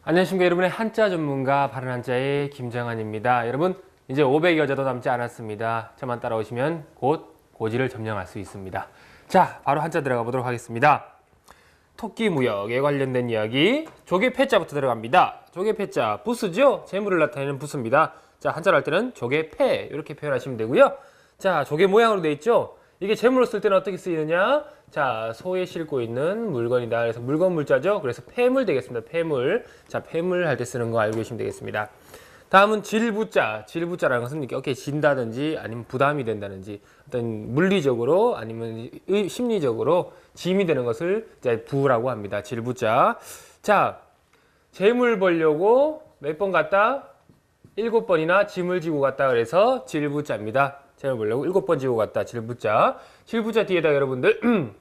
안녕하십니까 여러분의 한자 전문가 바른 한자의 김정한입니다. 여러분 이제 500여 여자도 남지 않았습니다. 저만 따라오시면 곧 고지를 점령할 수 있습니다. 자, 바로 한자 들어가 보도록 하겠습니다. 토끼 무역에 관련된 이야기, 조개 패자부터 들어갑니다. 조개 패자, 부스죠? 재물을 나타내는 부스입니다. 자, 한자를 할 때는 조개 패 이렇게 표현하시면 되고요. 자, 조개 모양으로 되어 있죠? 이게 재물로 쓸 때는 어떻게 쓰이느냐? 자, 소에 싣고 있는 물건이다. 그래서 물건 물자죠. 그래서 폐물 되겠습니다. 폐물. 자, 폐물 할 때 쓰는 거 알고 계시면 되겠습니다. 다음은 질부자. 질부자라는 것은 이렇게 진다든지 아니면 부담이 된다든지 어떤 물리적으로 아니면 심리적으로 짐이 되는 것을 이제 부라고 합니다. 질부자. 자, 재물 벌려고 몇 번 갔다? 7번이나 짐을 지고 갔다. 그래서 질부자입니다. 재물 벌려고 7번 지고 갔다. 질부자. 질부자 뒤에다 여러분들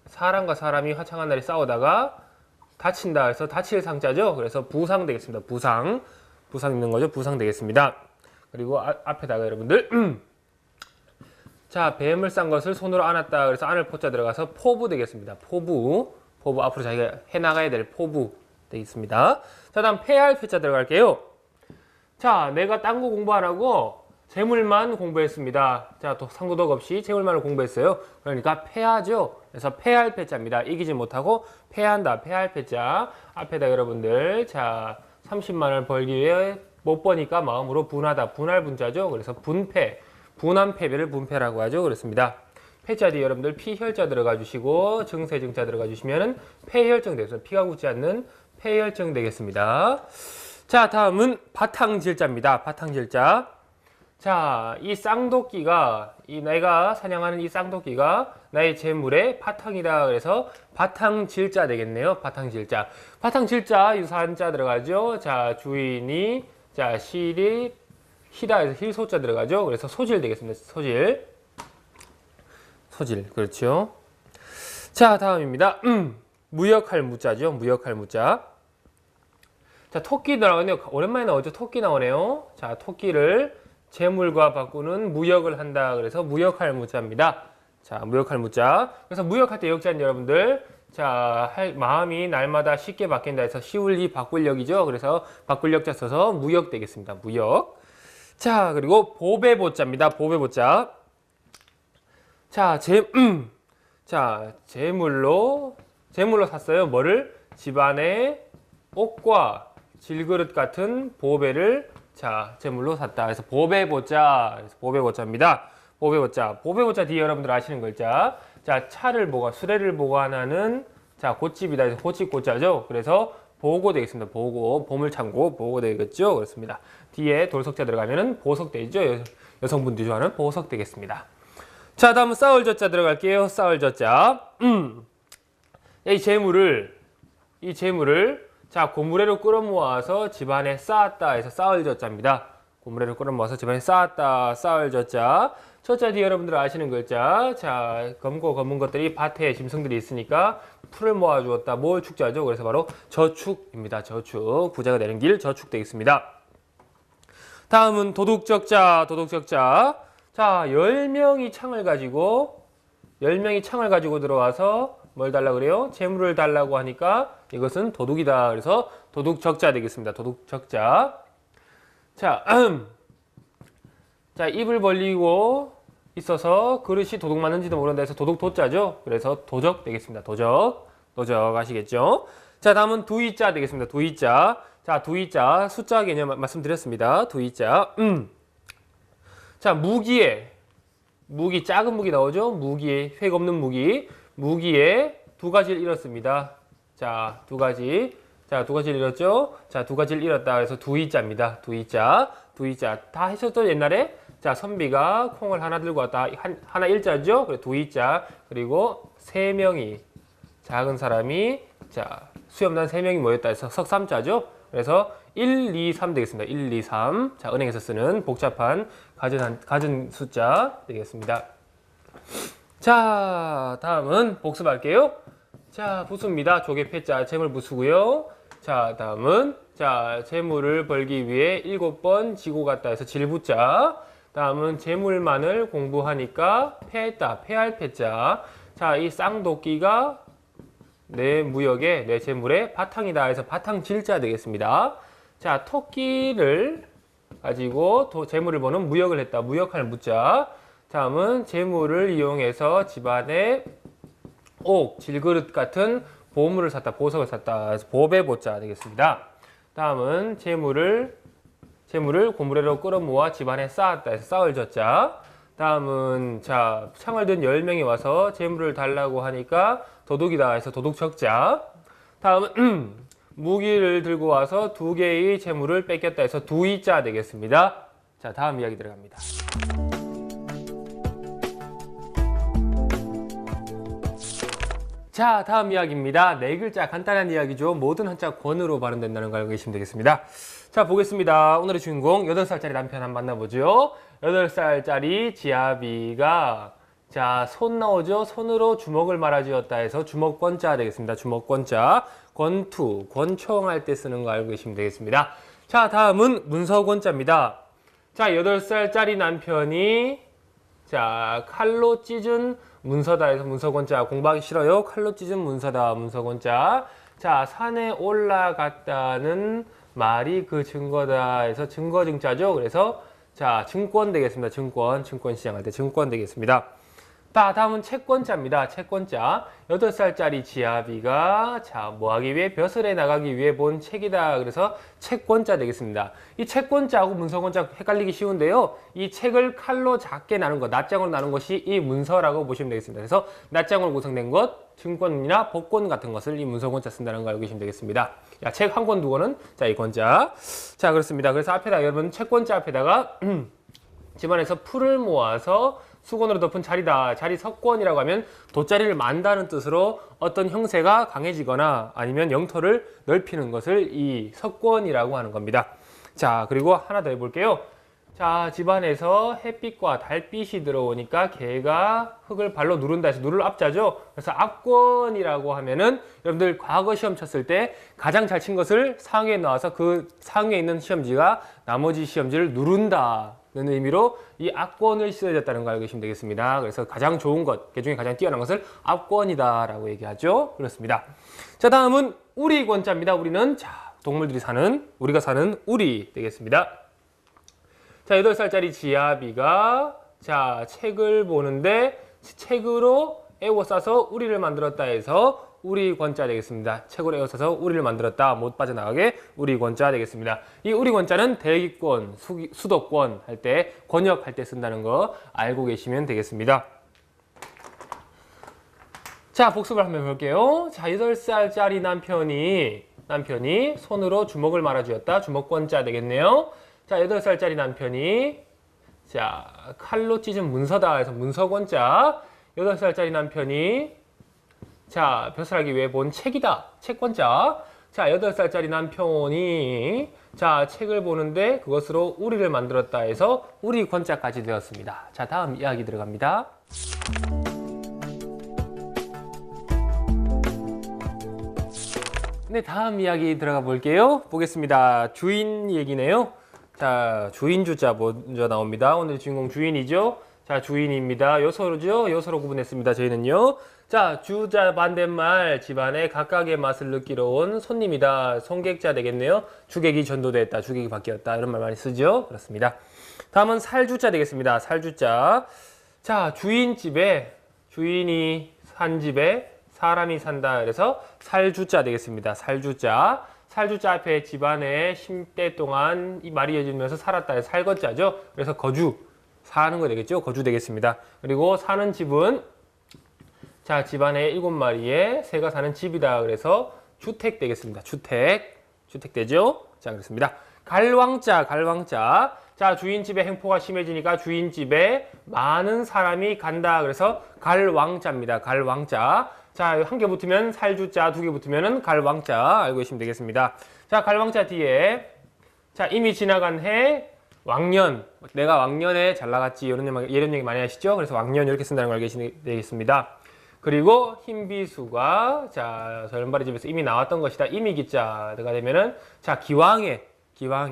사람과 사람이 화창한 날에 싸우다가 다친다. 그래서 다칠 상자죠. 그래서 부상 되겠습니다. 부상. 부상 있는 거죠. 부상 되겠습니다. 그리고 앞에다가 여러분들 자, 뱀을 싼 것을 손으로 안았다. 그래서 안을 포자 들어가서 포부 되겠습니다. 포부. 포부 앞으로 자기가 해나가야 될 포부 되겠습니다. 자, 다음 폐할 패자 들어갈게요. 자, 내가 딴 거 공부 안 하고 재물만 공부했습니다. 자, 또 상도덕 없이 재물만을 공부했어요. 그러니까 패하죠. 그래서 패할 패자입니다. 이기지 못하고 패한다. 패할 패자. 앞에다 여러분들 자 30만 원을 벌기 위해 못 버니까 마음으로 분하다. 분할 분자죠. 그래서 분패. 분한 패배를 분패라고 하죠. 그렇습니다. 패자 뒤에 여러분들 피혈자 들어가 주시고 증세증자 들어가 주시면은 폐혈증 되겠습니다. 피가 굳지 않는 폐혈증 되겠습니다. 자, 다음은 바탕질자입니다. 바탕질자. 자, 이 쌍도끼가 내가 사냥하는 이 쌍도끼가 나의 재물의 바탕이다. 그래서 바탕질자 되겠네요. 바탕질자. 바탕질자 유사한 자 들어가죠. 자, 주인이 자 실이 희다 해서 힐소자 들어가죠. 그래서 소질 되겠습니다. 소질. 소질. 그렇죠. 자, 다음입니다. 무역할 무자죠. 무역할 무자. 자, 토끼 나오네요. 오랜만에 나오죠. 토끼 나오네요. 자, 토끼를 재물과 바꾸는 무역을 한다. 그래서 무역할 무자입니다. 자, 무역할 무자. 그래서 무역할 때 역자는 여러분들 자, 마음이 날마다 쉽게 바뀐다 해서 시울리 바꿀 역이죠. 그래서 바꿀 역자 써서 무역 되겠습니다. 무역. 자, 그리고 보배보자입니다. 보배보자. 자, 재물로 샀어요. 뭐를? 집안에 옷과 질그릇 같은 보배를 자, 재물로 샀다. 그래서 보배보자. 그래서 보배보자입니다. 보배보자. 보배보자 뒤에 여러분들 아시는 글자. 자, 수레를 보관하는 자, 곶집이다. 그래서 곶집곶자죠. 그래서 보고 되겠습니다. 보고. 보물창고 보고 되겠죠. 그렇습니다. 뒤에 돌석자 들어가면은 보석 되죠. 여성분들이 좋아하는 보석 되겠습니다. 자, 다음은 싸울저자 들어갈게요. 싸울저자. 이 재물을 자, 고무래로 끌어모아서 집안에 쌓았다 해서 쌓을저자입니다. 고무래로 끌어모아서 집안에 쌓았다, 쌓을저자. 저자 뒤에 여러분들 아시는 글자. 자, 검고 검은 것들이 밭에 짐승들이 있으니까 풀을 모아주었다. 뭘 축자죠? 그래서 바로 저축입니다. 저축. 부자가 되는 길 저축 되겠습니다. 다음은 도둑적자, 도둑적자. 자, 10명이 창을 가지고 들어와서 뭘 달라고 그래요? 재물을 달라고 하니까 이것은 도둑이다. 그래서 도둑적자 되겠습니다. 도둑적자. 자, 자, 입을 벌리고 있어서 그릇이 도둑 맞는지도 모른다 해서 도둑도자죠. 그래서 도적 되겠습니다. 도적. 도적 아시겠죠? 자, 다음은 두이자 되겠습니다. 두이자. 자, 두이자. 숫자 개념 말씀드렸습니다. 두이자. 자, 무기, 작은 무기 나오죠? 무기, 획 없는 무기. 무기에 두 가지를 잃었습니다. 자, 두 가지를 잃었죠? 자, 두 가지를 잃었다. 그래서 두이자입니다. 두이자. 다 하셨죠? 옛날에? 자, 선비가 콩을 하나 들고 왔다. 하나 일자죠? 그래, 두이자. 그리고 세 명이, 작은 사람이, 자, 수염난 세 명이 모였다 해서 석삼자죠? 그래서 1, 2, 3 되겠습니다. 1, 2, 3. 자, 은행에서 쓰는 복잡한 가진 숫자 되겠습니다. 자, 다음은 복습할게요. 자, 부수입니다. 조개 패자 재물 부수고요. 자, 다음은 자, 재물을 벌기 위해 7번 지고 갔다 해서 질부자. 다음은 재물만을 공부하니까 패했다. 패할 패자. 자, 이 쌍도끼가 내 무역의, 내 재물의 바탕이다 해서 바탕질자 되겠습니다. 자, 토끼를 가지고 재물을 보는 무역을 했다. 무역할 무자. 다음은 재물을 이용해서 집안에 옥, 질그릇 같은 보물을 샀다. 보석을 샀다. 그래서 보배 보자 되겠습니다. 다음은 재물을 고무래로 끌어모아 집안에 쌓았다 해서 쌓을 젖자. 다음은 자, 창을 든 10명이 와서 재물을 달라고 하니까 도둑이다 해서 도둑 적자. 다음은 무기를 들고 와서 2개의 재물을 뺏겼다 해서 두이자 되겠습니다. 자, 다음 이야기 들어갑니다. 자, 다음 이야기입니다. 4글자 간단한 이야기죠. 모든 한자 권으로 발음된다는 걸 알고 계시면 되겠습니다. 자, 보겠습니다. 오늘의 주인공 8살짜리 남편 한번 만나보죠. 8살짜리 지아비가 자, 손 나오죠. 손으로 주먹을 말아주었다 해서 주먹권자 되겠습니다. 주먹권자. 권투, 권총할 때 쓰는 거 알고 계시면 되겠습니다. 자, 다음은 문서권자입니다. 자, 8살짜리 남편이 자, 칼로 찢은 문서다 해서 문서권자. 공부하기 싫어요. 칼로 찢은 문서다. 문서권자. 자, 산에 올라갔다는 말이 그 증거다 해서 증거증자죠. 그래서 자, 증권 되겠습니다. 증권 시장할 때 증권 되겠습니다. 다음은 채권자입니다. 채권자. 8살짜리 지아비가 자, 뭐 하기 위해 벼슬에 나가기 위해 본 책이다. 그래서 채권자 되겠습니다. 이 채권자하고 문서권자 헷갈리기 쉬운데요. 이 책을 칼로 작게 나눈 것, 낱장으로 나눈 것이 이 문서라고 보시면 되겠습니다. 그래서 낱장으로 구성된 것, 증권이나 복권 같은 것을 이 문서권자 쓴다는 걸 알고 계시면 되겠습니다. 야, 책 한 권, 두 권은 자, 이 권자. 자, 그렇습니다. 그래서 앞에다가 여러분 채권자 앞에다가 집안에서 풀을 모아서 수건으로 덮은 자리다. 자리 석권이라고 하면 돗자리를 만다는 뜻으로 어떤 형세가 강해지거나 아니면 영토를 넓히는 것을 이 석권이라고 하는 겁니다. 자, 그리고 하나 더 해볼게요. 자, 집안에서 햇빛과 달빛이 들어오니까 개가 흙을 발로 누른다 해서 누를 앞자죠. 그래서 앞권이라고 하면은 여러분들 과거 시험 쳤을 때 가장 잘 친 것을 상위에 나와서 그 상위에 있는 시험지가 나머지 시험지를 누른다 는 의미로 이 앞권을 씌워졌다는 걸 알고 계시면 되겠습니다. 그래서 가장 좋은 것, 그 중에 가장 뛰어난 것을 앞권이다 라고 얘기하죠. 그렇습니다. 자, 다음은 우리권자입니다. 우리는 자, 동물들이 사는, 우리가 사는 우리 되겠습니다. 자, 8살짜리 지아비가 자, 책을 보는데 책으로 에워싸서 우리를 만들었다 해서 우리권자 되겠습니다. 책으로 에워싸서 우리를 만들었다. 못 빠져나가게 우리권자 되겠습니다. 이 우리권자는 대기권, 수도권 할 때, 권역할 때 쓴다는 거 알고 계시면 되겠습니다. 자, 복습을 한번 해볼게요. 자, 8살짜리 남편이 손으로 주먹을 말아주었다. 주먹권자 되겠네요. 자, 8살짜리 남편이 자, 칼로 찢은 문서다 해서 문서권자. 8살짜리 남편이 자, 벼슬하기 위해 본 책이다. 채권자. 자, 8살짜리 남편이 자, 책을 보는데 그것으로 우리를 만들었다 해서 우리권자까지 되었습니다. 자, 다음 이야기 들어갑니다. 네, 다음 이야기 들어가 볼게요. 보겠습니다. 주인 얘기네요. 자, 주인 주자 먼저 나옵니다. 오늘 주인공 주인이죠. 자, 주인입니다. 요소로죠. 요소로 구분했습니다. 저희는요. 자, 주자 반대말 집안에 각각의 맛을 느끼러 온 손님이다. 손객자 되겠네요. 주객이 전도됐다. 주객이 바뀌었다. 이런 말 많이 쓰죠. 그렇습니다. 다음은 살주자 되겠습니다. 살주자. 자, 주인이 산 집에 사람이 산다. 그래서 살주자 되겠습니다. 살주자. 살주자 앞에 집안에 10대 동안 이 말이 이어지면서 살았다. 살거자죠. 그래서 거주. 사는 거 되겠죠. 거주 되겠습니다. 그리고 사는 집은 자, 집안에 7마리의 새가 사는 집이다. 그래서 주택 되겠습니다. 주택 되죠. 자, 그렇습니다. 갈왕자. 자, 주인집에 행포가 심해지니까 주인집에 많은 사람이 간다. 그래서 갈왕자입니다. 갈왕자. 자, 한 개 붙으면 살주자, 2개 붙으면 갈왕자. 알고 계시면 되겠습니다. 자, 갈왕자 뒤에 자, 이미 지나간 해 왕년, 내가 왕년에 잘 나갔지 이런 얘기 많이 하시죠. 그래서 왕년 이렇게 쓴다는 걸 알고 계시면 되겠습니다. 그리고 흰비수가 자, 절름발이 집에서 이미 나왔던 것이다. 이미 기자가 되면은 자, 기왕에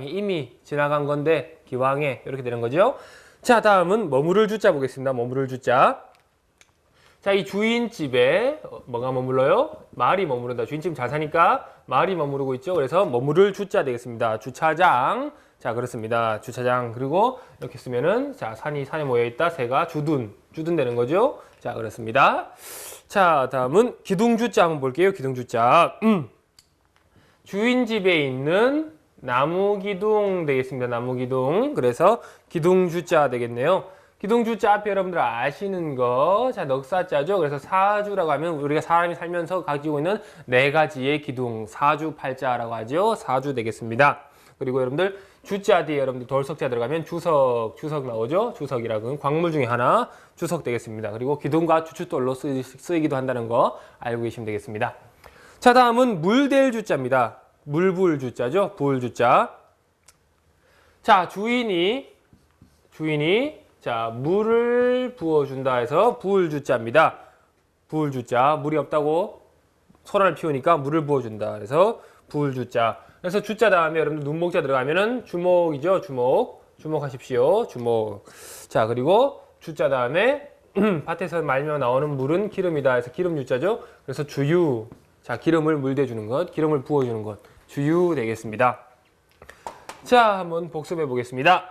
이미 지나간 건데 기왕에 이렇게 되는 거죠. 자, 다음은 머무를 주자 보겠습니다. 머무를 주자. 자, 이 주인집에 뭐가 머물러요? 말이 머무른다. 주인집 잘 사니까 말이 머무르고 있죠. 그래서 머무를 주자 되겠습니다. 주차장. 자, 그렇습니다. 주차장. 그리고 이렇게 쓰면은 자, 산에 모여 있다. 새가 주둔 되는 거죠. 자, 그렇습니다. 자, 다음은 기둥주자 한번 볼게요. 기둥주자. 주인집에 있는 나무 기둥 되겠습니다. 나무 기둥. 그래서 기둥주자 되겠네요. 기둥주자 앞에 여러분들 아시는 거, 자, 넉사자죠. 그래서 사주라고 하면 우리가 사람이 살면서 가지고 있는 네 가지의 기둥, 사주팔자라고 하죠. 사주 되겠습니다. 그리고 여러분들 주자 뒤에 여러분들 돌석자 들어가면 주석 나오죠. 주석이라고 광물 중에 하나, 주석 되겠습니다. 그리고 기둥과 주춧돌로 쓰이기도 한다는 거 알고 계시면 되겠습니다. 자, 다음은 물될 주자입니다. 물 부을 주자죠. 부을 주자. 자, 주인이 자, 물을 부어준다 해서 부을 주자입니다. 부을 주자. 물이 없다고 소란을 피우니까 물을 부어준다. 그래서 부을 주자. 그래서 주자 다음에 여러분들 눈목자 들어가면은 주목이죠. 주목하십시오. 주목. 자, 그리고 주자 다음에 밭에서 말며 나오는 물은 기름이다 해서 기름 주자죠. 그래서 주유. 자, 기름을 물대주는 것, 기름을 부어주는 것. 주유 되겠습니다. 자, 한번 복습해 보겠습니다.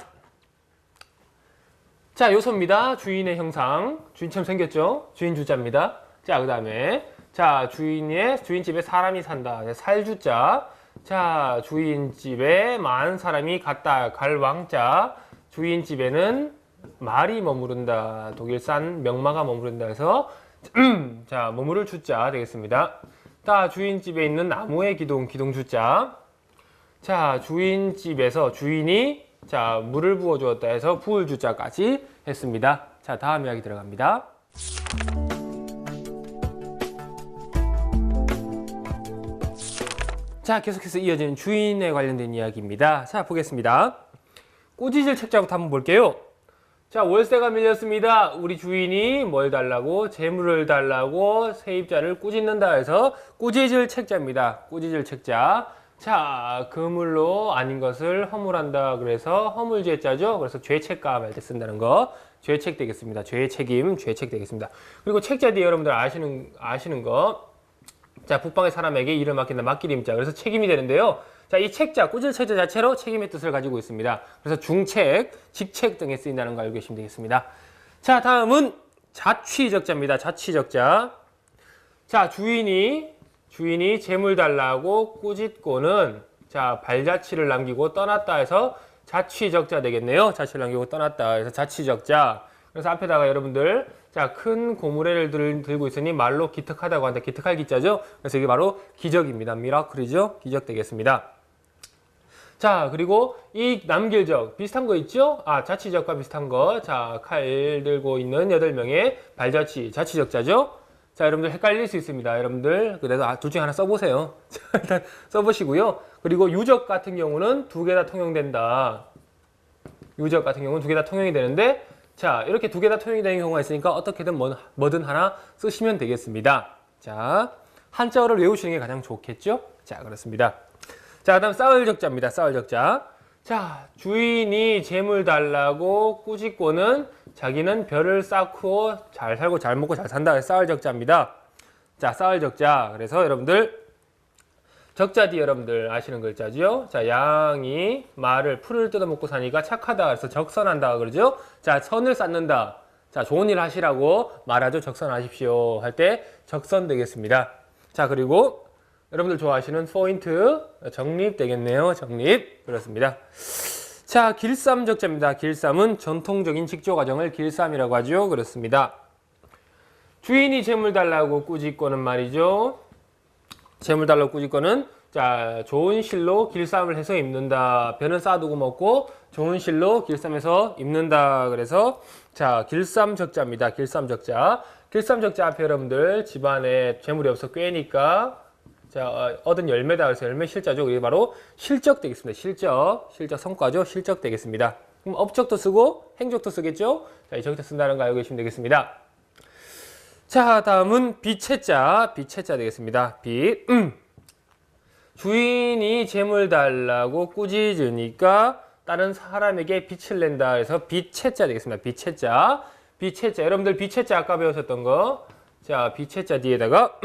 자, 요소입니다. 주인의 형상. 주인처럼 생겼죠? 주인 주자입니다. 자, 그 다음에 자, 주인집에 사람이 산다. 살주자. 자, 주인집에 많은 사람이 갔다. 갈 왕자. 주인집에는 말이 머무른다. 독일산 명마가 머무른다 해서 자, 머무를 주자 되겠습니다. 자, 주인집에 있는 나무의 기둥주자. 자, 주인집에서 주인이 자, 물을 부어 주었다 해서 부을 주자까지 했습니다. 자, 다음 이야기 들어갑니다. 자, 계속해서 이어지는 주인에 관련된 이야기입니다. 자, 보겠습니다. 꾸짖을 책자부터 한번 볼게요. 자, 월세가 밀렸습니다. 우리 주인이 뭘 달라고? 재물을 달라고 세입자를 꾸짖는다 해서 꾸짖을 책자입니다. 꾸짖을 책자. 자, 그물로 아닌 것을 허물한다. 그래서 허물죄자죠. 그래서 죄책감 할 때 쓴다는 거. 죄책 되겠습니다. 죄책임, 죄책 되겠습니다. 그리고 책자 뒤에 여러분들 아시는 거. 자, 북방의 사람에게 일을 맡긴다. 맡기림자. 그래서 책임이 되는데요. 자, 이 책자, 꾸짖을 책자 자체로 책임의 뜻을 가지고 있습니다. 그래서 중책, 직책 등에 쓰인다는 거 알고 계시면 되겠습니다. 자, 다음은 자취적자입니다. 자취적자. 자, 주인이 재물 달라고 꾸짖고는 자, 발자취를 남기고 떠났다 해서 자취적자 되겠네요. 자취를 남기고 떠났다 해서 자취적자. 그래서 앞에다가 여러분들 자, 큰 고무래를 들고 있으니 말로 기특하다고 한다. 기특할 기자죠. 그래서 이게 바로 기적입니다. 미라클이죠. 기적 되겠습니다. 자, 그리고 이 남길적 비슷한 거 있죠? 아, 자취적과 비슷한 거. 자, 칼 들고 있는 8명의 발자취, 자취적자죠. 자, 여러분들 헷갈릴 수 있습니다. 여러분들 그래서 둘 중에 하나 써보세요. 자, 일단 써보시고요. 그리고 유적 같은 경우는 두 개 다 통용된다. 유적 같은 경우는 두 개 다 통용이 되는데 자, 이렇게 두 개 다 통용이 되는 경우가 있으니까 어떻게든 뭐든 하나 쓰시면 되겠습니다. 자, 한자어를 외우시는 게 가장 좋겠죠? 자, 그렇습니다. 자, 그다음 싸울 적자입니다. 싸울 적자. 자, 주인이 재물 달라고 꾸짖고는 자기는 별을 쌓고 잘 살고 잘 먹고 잘 산다. 싸울 적자입니다. 자, 싸울 적자. 그래서 여러분들 적자 뒤에 여러분들 아시는 글자죠? 자, 양이 말을 풀을 뜯어먹고 사니까 착하다. 그래서 적선한다 그러죠? 자, 선을 쌓는다. 자, 좋은 일 하시라고 말하죠. 적선하십시오. 할 때 적선 되겠습니다. 자, 그리고 여러분들 좋아하시는 포인트 정립 되겠네요. 정립. 그렇습니다. 자, 길쌈적자입니다. 길쌈은 전통적인 직조 과정을 길쌈이라고 하죠. 그렇습니다. 주인이 재물 달라고 꾸짖고는 말이죠. 재물 달라고 꾸짖고는 자, 좋은 실로 길쌈을 해서 입는다. 배는 쌓아두고 먹고 좋은 실로 길쌈해서 입는다. 그래서 자, 길쌈적자입니다. 길쌈적자. 길쌈적자 앞에 여러분들 집안에 재물이 없어 꿰니까 자, 얻은 열매다. 그래서 열매 실자죠. 이게 바로 실적 되겠습니다. 실적 성과죠. 실적 되겠습니다. 그럼 업적도 쓰고 행적도 쓰겠죠. 자, 이 적자 쓴다는 거 알고 계시면 되겠습니다. 자, 다음은 빚채자 되겠습니다. 빚. 주인이 재물 달라고 꾸짖으니까 다른 사람에게 빚을 낸다 해서 빚채자 되겠습니다. 빚채자. 여러분들 빚채자 아까 배우셨던 거. 자, 비채자 뒤에다가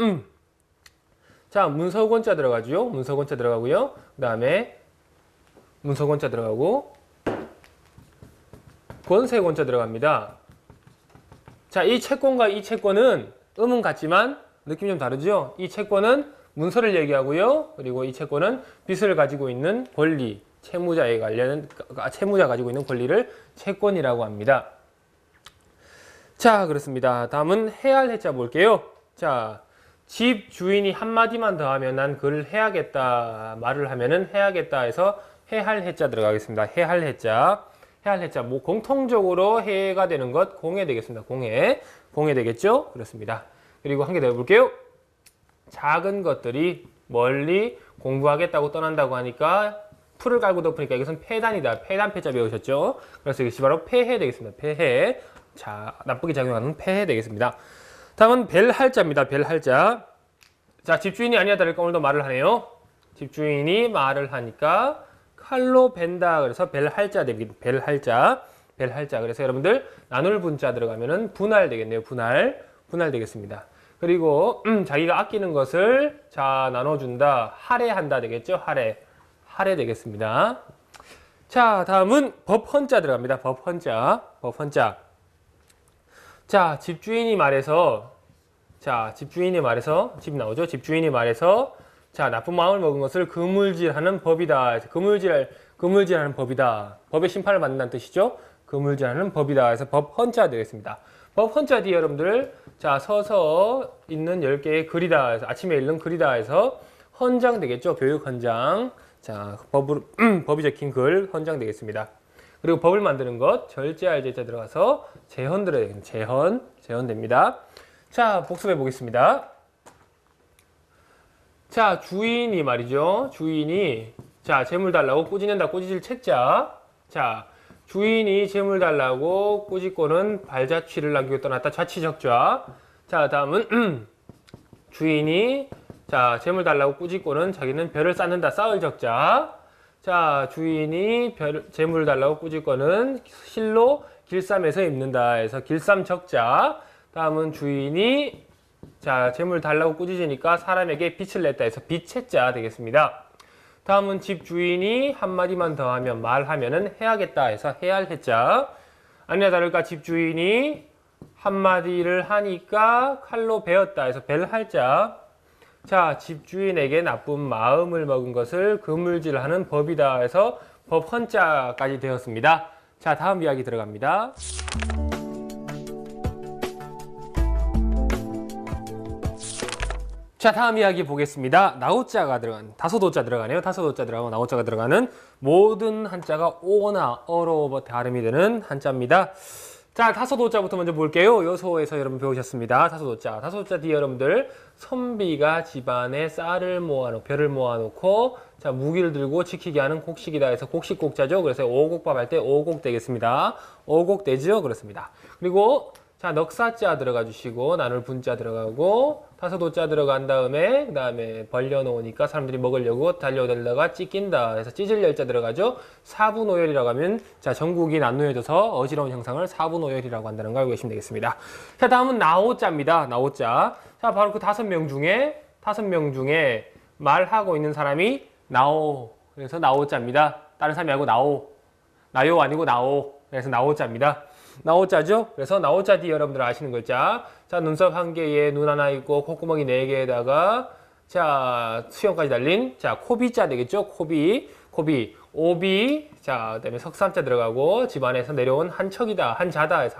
자, 문서권자 들어가죠. 문서권자 들어가고요. 그 다음에 문서권자 들어가고 권세권자 들어갑니다. 자, 이 채권과 이 채권은 음은 같지만 느낌이 좀 다르죠. 이 채권은 문서를 얘기하고요. 그리고 이 채권은 빚을 가지고 있는 권리, 채무자에 관련 채무자 가지고 있는 권리를 채권이라고 합니다. 자, 그렇습니다. 다음은 해할 해자 볼게요. 자, 집 주인이 한마디만 더 하면 난 그를 해야겠다 말을 하면은 해야겠다 해서 해할 해자 들어가겠습니다. 해할 해자. 해할 해자. 뭐 공통적으로 해가 되는 것 공해 되겠습니다. 공해. 공해 되겠죠? 그렇습니다. 그리고 한 개 더 해볼게요. 작은 것들이 멀리 공부하겠다고 떠난다고 하니까 풀을 깔고 덮으니까 이것은 폐단이다. 폐단 패자 배우셨죠? 그래서 이것이 바로 폐해 되겠습니다. 폐해. 자, 나쁘게 작용하는 폐해 되겠습니다. 다음은 벨할자입니다. 벨할자. 자, 집주인이 아니야 다를까 오늘도 말을 하네요. 집주인이 말을 하니까 칼로 벤다. 그래서 벨할자 됩니다. 벨할자. 벨할자. 그래서 여러분들 나눌 분자 들어가면은 분할 되겠네요. 분할. 분할 되겠습니다. 그리고 자기가 아끼는 것을 자 나눠준다. 할애한다 되겠죠. 할애. 할애 되겠습니다. 자, 다음은 법헌자 들어갑니다. 법헌자. 법헌자. 자, 집주인이 말해서 자, 집주인이 말해서 집 나오죠. 집주인이 말해서 자, 나쁜 마음을 먹은 것을 그물질하는 법이다. 그물질하는 법이다. 법의 심판을 받는다는 뜻이죠. 그물질하는 법이다. 그래서 법헌자 되겠습니다. 법헌자 뒤에 여러분들 자, 서서 있는 10개의 글이다. 해서 아침에 읽는 글이다 해서 헌장 되겠죠. 교육헌장. 자, 법이 적힌 글 헌장 되겠습니다. 그리고 법을 만드는 것 절제할 제자 들어가서 재헌 들어야 되겠습니다. 재헌 됩니다. 자, 복습해 보겠습니다. 자, 주인이 말이죠. 주인이 자, 재물 달라고 꾸짖는다. 꾸짖을 책자. 자, 주인이 재물 달라고 꾸짖고는 발자취를 남기고 떠났다. 자취적자. 자, 다음은 주인이 자, 재물 달라고 꾸짖고는 자기는 별을 쌓는다. 쌓을 적자. 자, 주인이 재물 달라고 꾸짖고는 실로 길쌈에서 입는다 해서 길쌈적자. 다음은 주인이 자, 재물 달라고 꾸짖으니까 사람에게 빚을 냈다 해서 빚채자 되겠습니다. 다음은 집 주인이 한마디만 더 하면 말하면은 해야겠다 해서 해할 해자. 아니나 다를까 집 주인이 한마디를 하니까 칼로 베었다 해서 벨할자. 자, 집주인에게 나쁜 마음을 먹은 것을 그물질하는 법이다 해서 법헌자까지 되었습니다. 자, 다음 이야기 들어갑니다. 자, 다음 이야기 보겠습니다. 나우자가 들어간, 다소도자 들어가네요. 다소도자 들어가고 나우자가 들어가는 모든 한자가 오나 어로 발음이 되는 한자입니다. 자, 다소도자부터 먼저 볼게요. 요소에서 여러분 배우셨습니다. 다소도자. 다소도자 뒤에 여러분들 선비가 집안에 쌀을 모아놓고 벼를 모아놓고 자, 무기를 들고 지키게 하는 곡식이다 해서 곡식곡자죠. 그래서 오곡밥 할 때 오곡 되겠습니다. 오곡 되죠. 그렇습니다. 그리고 자, 넉사자 들어가 주시고 나눌 분자 들어가고 다소도자 들어간 다음에 그다음에 벌려놓으니까 사람들이 먹으려고 달려들다가 찢긴다 해서 찢을 열자 들어가죠. 사분오열이라고 하면 자, 전국이 나누어져서 어지러운 형상을 사분오열이라고 한다는 걸 알고 계시면 되겠습니다. 자, 다음은 나오자입니다. 나오자. 자, 바로 그 5명 중에 말하고 있는 사람이 나오. 그래서 나오자입니다. 다른 사람이 아니고 나오. 나요 아니고 나오. 그래서 나오자입니다. 나오자죠? 그래서 나오자 뒤에 여러분들 아시는 글자. 자, 눈썹 1개에 눈 하나 있고 콧구멍이 4개에다가 자, 수염까지 달린 자, 코비자 되겠죠? 코비. 오비. 자, 그다음에 석삼자 들어가고 집안에서 내려온 한척이다. 한자다 해서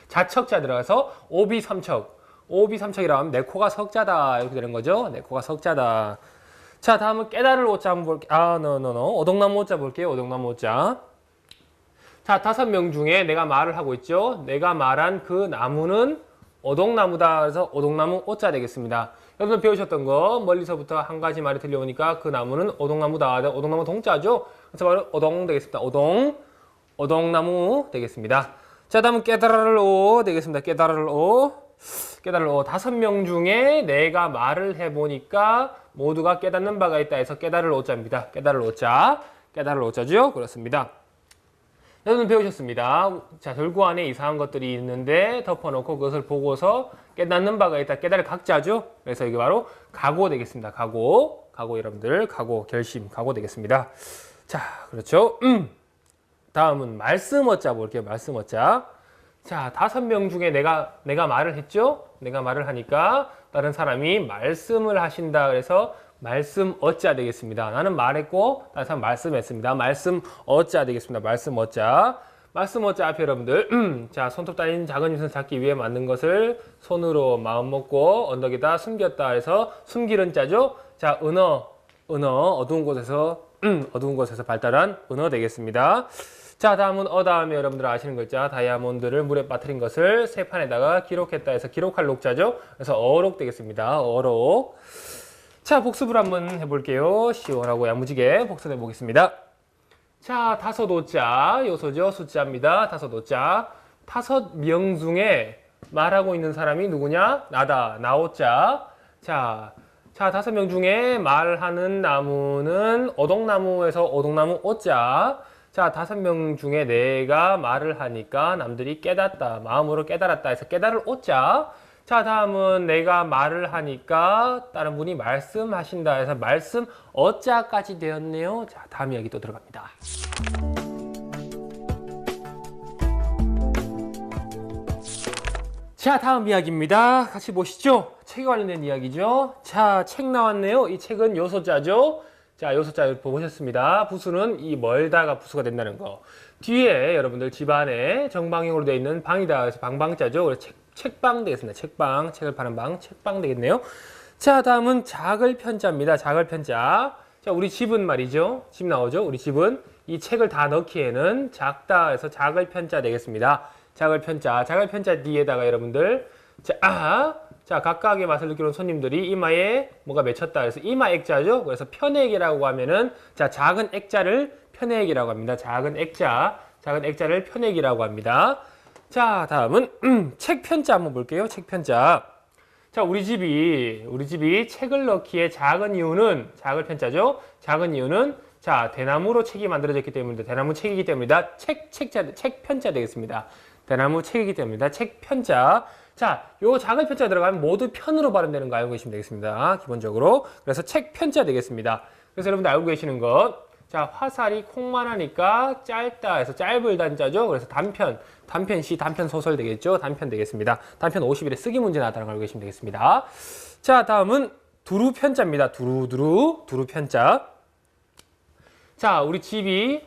자척자 들어가서 오비삼척. 오비삼척이라고 하면 내 코가 석자다. 이렇게 되는 거죠? 내 코가 석자다. 자, 다음은 깨달을 오자 한번 볼게요. 오동나무 오자 볼게요. 오동나무 오자. 자, 5명 중에 내가 말을 하고 있죠. 내가 말한 그 나무는 오동나무다. 그래서 오동나무 오자 되겠습니다. 여러분 배우셨던 거 멀리서부터 한 가지 말이 들려오니까 그 나무는 오동나무다. 오동나무 동자죠. 그래서 바로 오동 되겠습니다. 오동나무 되겠습니다. 자, 다음은 깨달을 오 되겠습니다. 깨달을 오. 5명 중에 내가 말을 해보니까 모두가 깨닫는 바가 있다 해서 깨달을 오자입니다. 깨달을 오자죠. 그렇습니다. 여러분 배우셨습니다. 자, 절구 안에 이상한 것들이 있는데 덮어놓고 그것을 보고서 깨닫는 바가 있다. 깨달을 각자죠. 그래서 이게 바로 각오 되겠습니다. 각오. 각오 여러분들. 각오, 결심, 각오 되겠습니다. 자, 그렇죠. 다음은 말씀 어자 볼게요. 말씀 어자. 자, 5명 중에 내가 말을 했죠? 내가 말을 하니까 다른 사람이 말씀을 하신다. 그래서 말씀 어자 되겠습니다. 나는 말했고 다른 사람 말씀했습니다. 말씀 어자 되겠습니다. 말씀 어자. 말씀 어자 앞에 여러분들 자, 손톱 달린 작은 임선 찾기 위해 만든 것을 손으로 마음 먹고 언덕에다 숨겼다 해서 숨기는 자죠. 자, 은어 어두운 곳에서 발달한 은어 되겠습니다. 자, 다음은 다음에 여러분들 아시는 글자 다이아몬드를 물에 빠뜨린 것을 새 판에다가 기록했다 해서 기록할 녹자죠. 그래서 어록 되겠습니다. 어록. 자, 복습을 한번 해볼게요. 시원하고 야무지게 복습해 보겠습니다. 자, 5오자 요소죠. 숫자입니다. 5오자. 5명 중에 말하고 있는 사람이 누구냐? 나다. 나오자. 자, 5명 중에 말하는 나무는 오동나무에서 오동나무 오자. 자, 5명 중에 내가 말을 하니까 남들이 깨닫다. 마음으로 깨달았다 해서 깨달을 오자. 자, 다음은 내가 말을 하니까 다른 분이 말씀하신다 해서 말씀 어자까지 되었네요. 자, 다음 이야기 또 들어갑니다. 자, 다음 이야기입니다. 같이 보시죠. 책에 관련된 이야기죠. 자, 책 나왔네요. 이 책은 요소자죠. 자, 요소자 보셨습니다. 부수는 이 멀다가 부수가 된다는 거. 뒤에 여러분들 집안에 정방형으로 되어 있는 방이다. 그래서 방방자죠. 그래서 책방 되겠습니다. 책방, 책을 파는 방, 책방 되겠네요. 자, 다음은 작을 편자입니다. 작을 편자. 자, 우리 집은 말이죠. 집 나오죠. 우리 집은 이 책을 다 넣기에는 작다 해서 작을 편자 되겠습니다. 작을 편자. 작을 편자 뒤에다가 여러분들 자, 각각의 맛을 느끼는 손님들이 이마에 뭐가 맺혔다. 그래서 이마 액자죠. 그래서 편액이라고 하면은 자, 작은 액자를 편액이라고 합니다. 작은 액자를 편액이라고 합니다. 자, 다음은 책 편자 한번 볼게요. 책 편자. 자, 우리 집이 책을 넣기에 작은 이유는 작을 편자죠. 작은 이유는 자, 대나무로 책이 만들어졌기 때문에 대나무 책이기 때문이다. 책 편자 되겠습니다. 대나무 책이기 때문이다. 책 편자. 자, 요 작은 편자 들어가면 모두 편으로 발음되는 거 알고 계시면 되겠습니다. 기본적으로. 그래서 책 편자 되겠습니다. 그래서 여러분들 알고 계시는 것. 자, 화살이 콩만 하니까 짧다 해서 짧을 단자죠. 그래서 단편시, 단편소설 되겠죠. 단편 되겠습니다. 단편 50일에 쓰기 문제 나왔다는 걸 알고 계시면 되겠습니다. 자, 다음은 두루 편자입니다. 두루 편자. 자, 우리 집이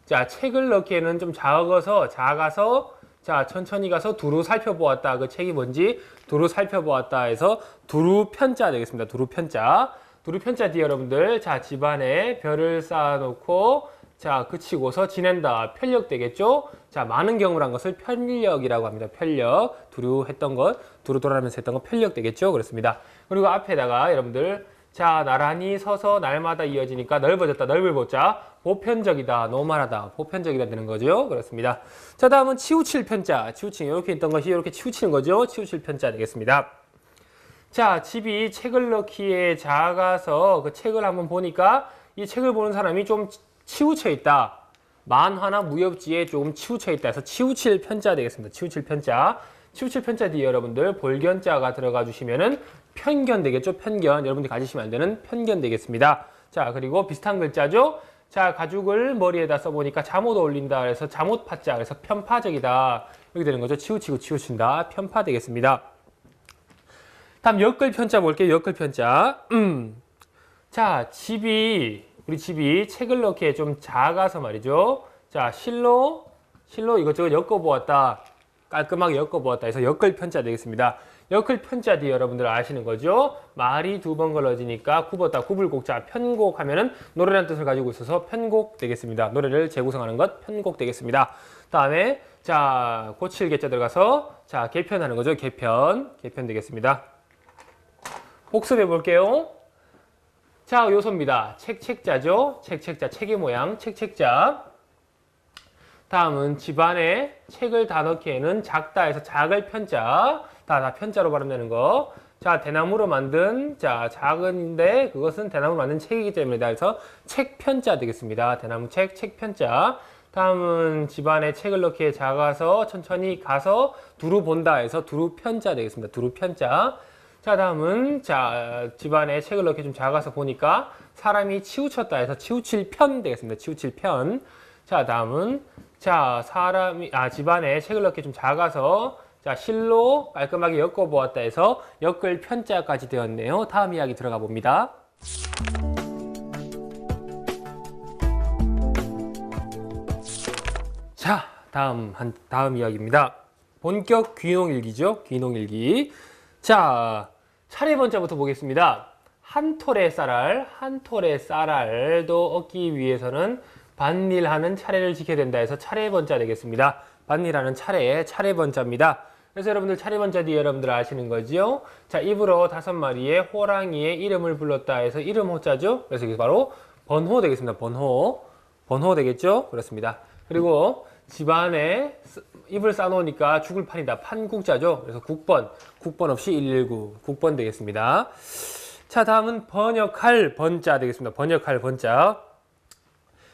자, 책을 넣기에는 좀 작아서 자, 천천히 가서 두루 살펴보았다. 그 책이 뭔지 두루 살펴보았다 해서 두루 편자 되겠습니다. 두루 편자. 두루 편자 뒤에 여러분들 자, 집안에 별을 쌓아놓고 자, 그치고서 지낸다. 편력 되겠죠? 자, 많은 경우를 한 것을 편력이라고 합니다. 편력. 두루 했던 것, 두루 돌아가면서 했던 것 편력 되겠죠? 그렇습니다. 그리고 앞에다가 여러분들 자, 나란히 서서 날마다 이어지니까 넓어졌다. 넓을 보자. 보편적이다. 노멀하다. 보편적이다 되는 거죠. 그렇습니다. 자, 다음은 치우칠 편자. 이렇게 있던 것이 이렇게 치우치는 거죠. 치우칠 편자 되겠습니다. 자, 집이 책을 넣기에 작아서 그 책을 한번 보니까 이 책을 보는 사람이 좀 치우쳐 있다. 만화나 무협지에 조금 치우쳐 있다 해서 치우칠 편자 되겠습니다. 치우칠 편자. 치우칠 편자 뒤에 여러분들 볼견자가 들어가 주시면은 편견 되겠죠. 편견. 여러분들이 가지시면 안 되는 편견 되겠습니다. 자, 그리고 비슷한 글자죠. 자, 가죽을 머리에다 써보니까 잠옷 어울린다. 그래서 잠옷 파자. 그래서 편파적이다. 이렇게 되는 거죠. 치우치고 치우친다. 편파 되겠습니다. 다음 엮을 편자 볼게요. 엮을 편자. 자, 우리 집이 책을 넣기에 좀 작아서 말이죠. 자, 실로 이것저것 엮어보았다. 깔끔하게 엮어보았다 해서 엮을 편자 되겠습니다. 엮을 편자 뒤에 여러분들 아시는 거죠? 말이 2번 걸러지니까 굽었다. 굽을곡자. 편곡 하면은 노래라는 뜻을 가지고 있어서 편곡 되겠습니다. 노래를 재구성하는 것 편곡 되겠습니다. 다음에 자, 고칠 개자 들어가서 자, 개편하는 거죠. 개편 되겠습니다. 복습해 볼게요. 자, 요소입니다. 책자죠. 책자, 책의 모양, 책자. 다음은 집안에 책을 다 넣기에는 작다 해서 작을 편자. 다 편자로 발음되는 거. 자, 대나무로 만든, 자, 작은데 그것은 대나무로 만든 책이기 때문에 그래서 책 편자 되겠습니다. 대나무 책 편자. 다음은 집안에 책을 넣기에 작아서 천천히 가서 두루 본다 해서 두루 편자 되겠습니다. 두루 편자. 자, 다음은 자, 집안에 책을 넣기에 좀 작아서 보니까 사람이 치우쳤다 해서 치우칠 편 되겠습니다. 치우칠 편. 자, 다음은 자, 집안에 책을 넣기에 좀 작아서 자, 실로 깔끔하게 엮어 보았다 해서 엮을 편자까지 되었네요. 다음 이야기 들어가 봅니다. 자, 다음 이야기입니다. 본격 귀농일기죠. 귀농일기. 자, 차례번자부터 보겠습니다. 한 톨의 쌀알도 얻기 위해서는 반일하는 차례를 지켜야 된다 해서 차례번자 되겠습니다. 반일하는 차례번자입니다. 그래서 여러분들 차례번자 뒤에 여러분들 아시는 거죠? 자, 입으로 5마리의 호랑이의 이름을 불렀다 해서 이름 호자죠. 그래서 이게 바로 번호 되겠습니다. 번호 되겠죠? 그렇습니다. 그리고 집안에 입을 싸놓으니까 죽을 판이다. 판국자죠. 그래서 국번 없이 119 국번 되겠습니다. 자, 다음은 번역할 번자 되겠습니다. 번역할 번자.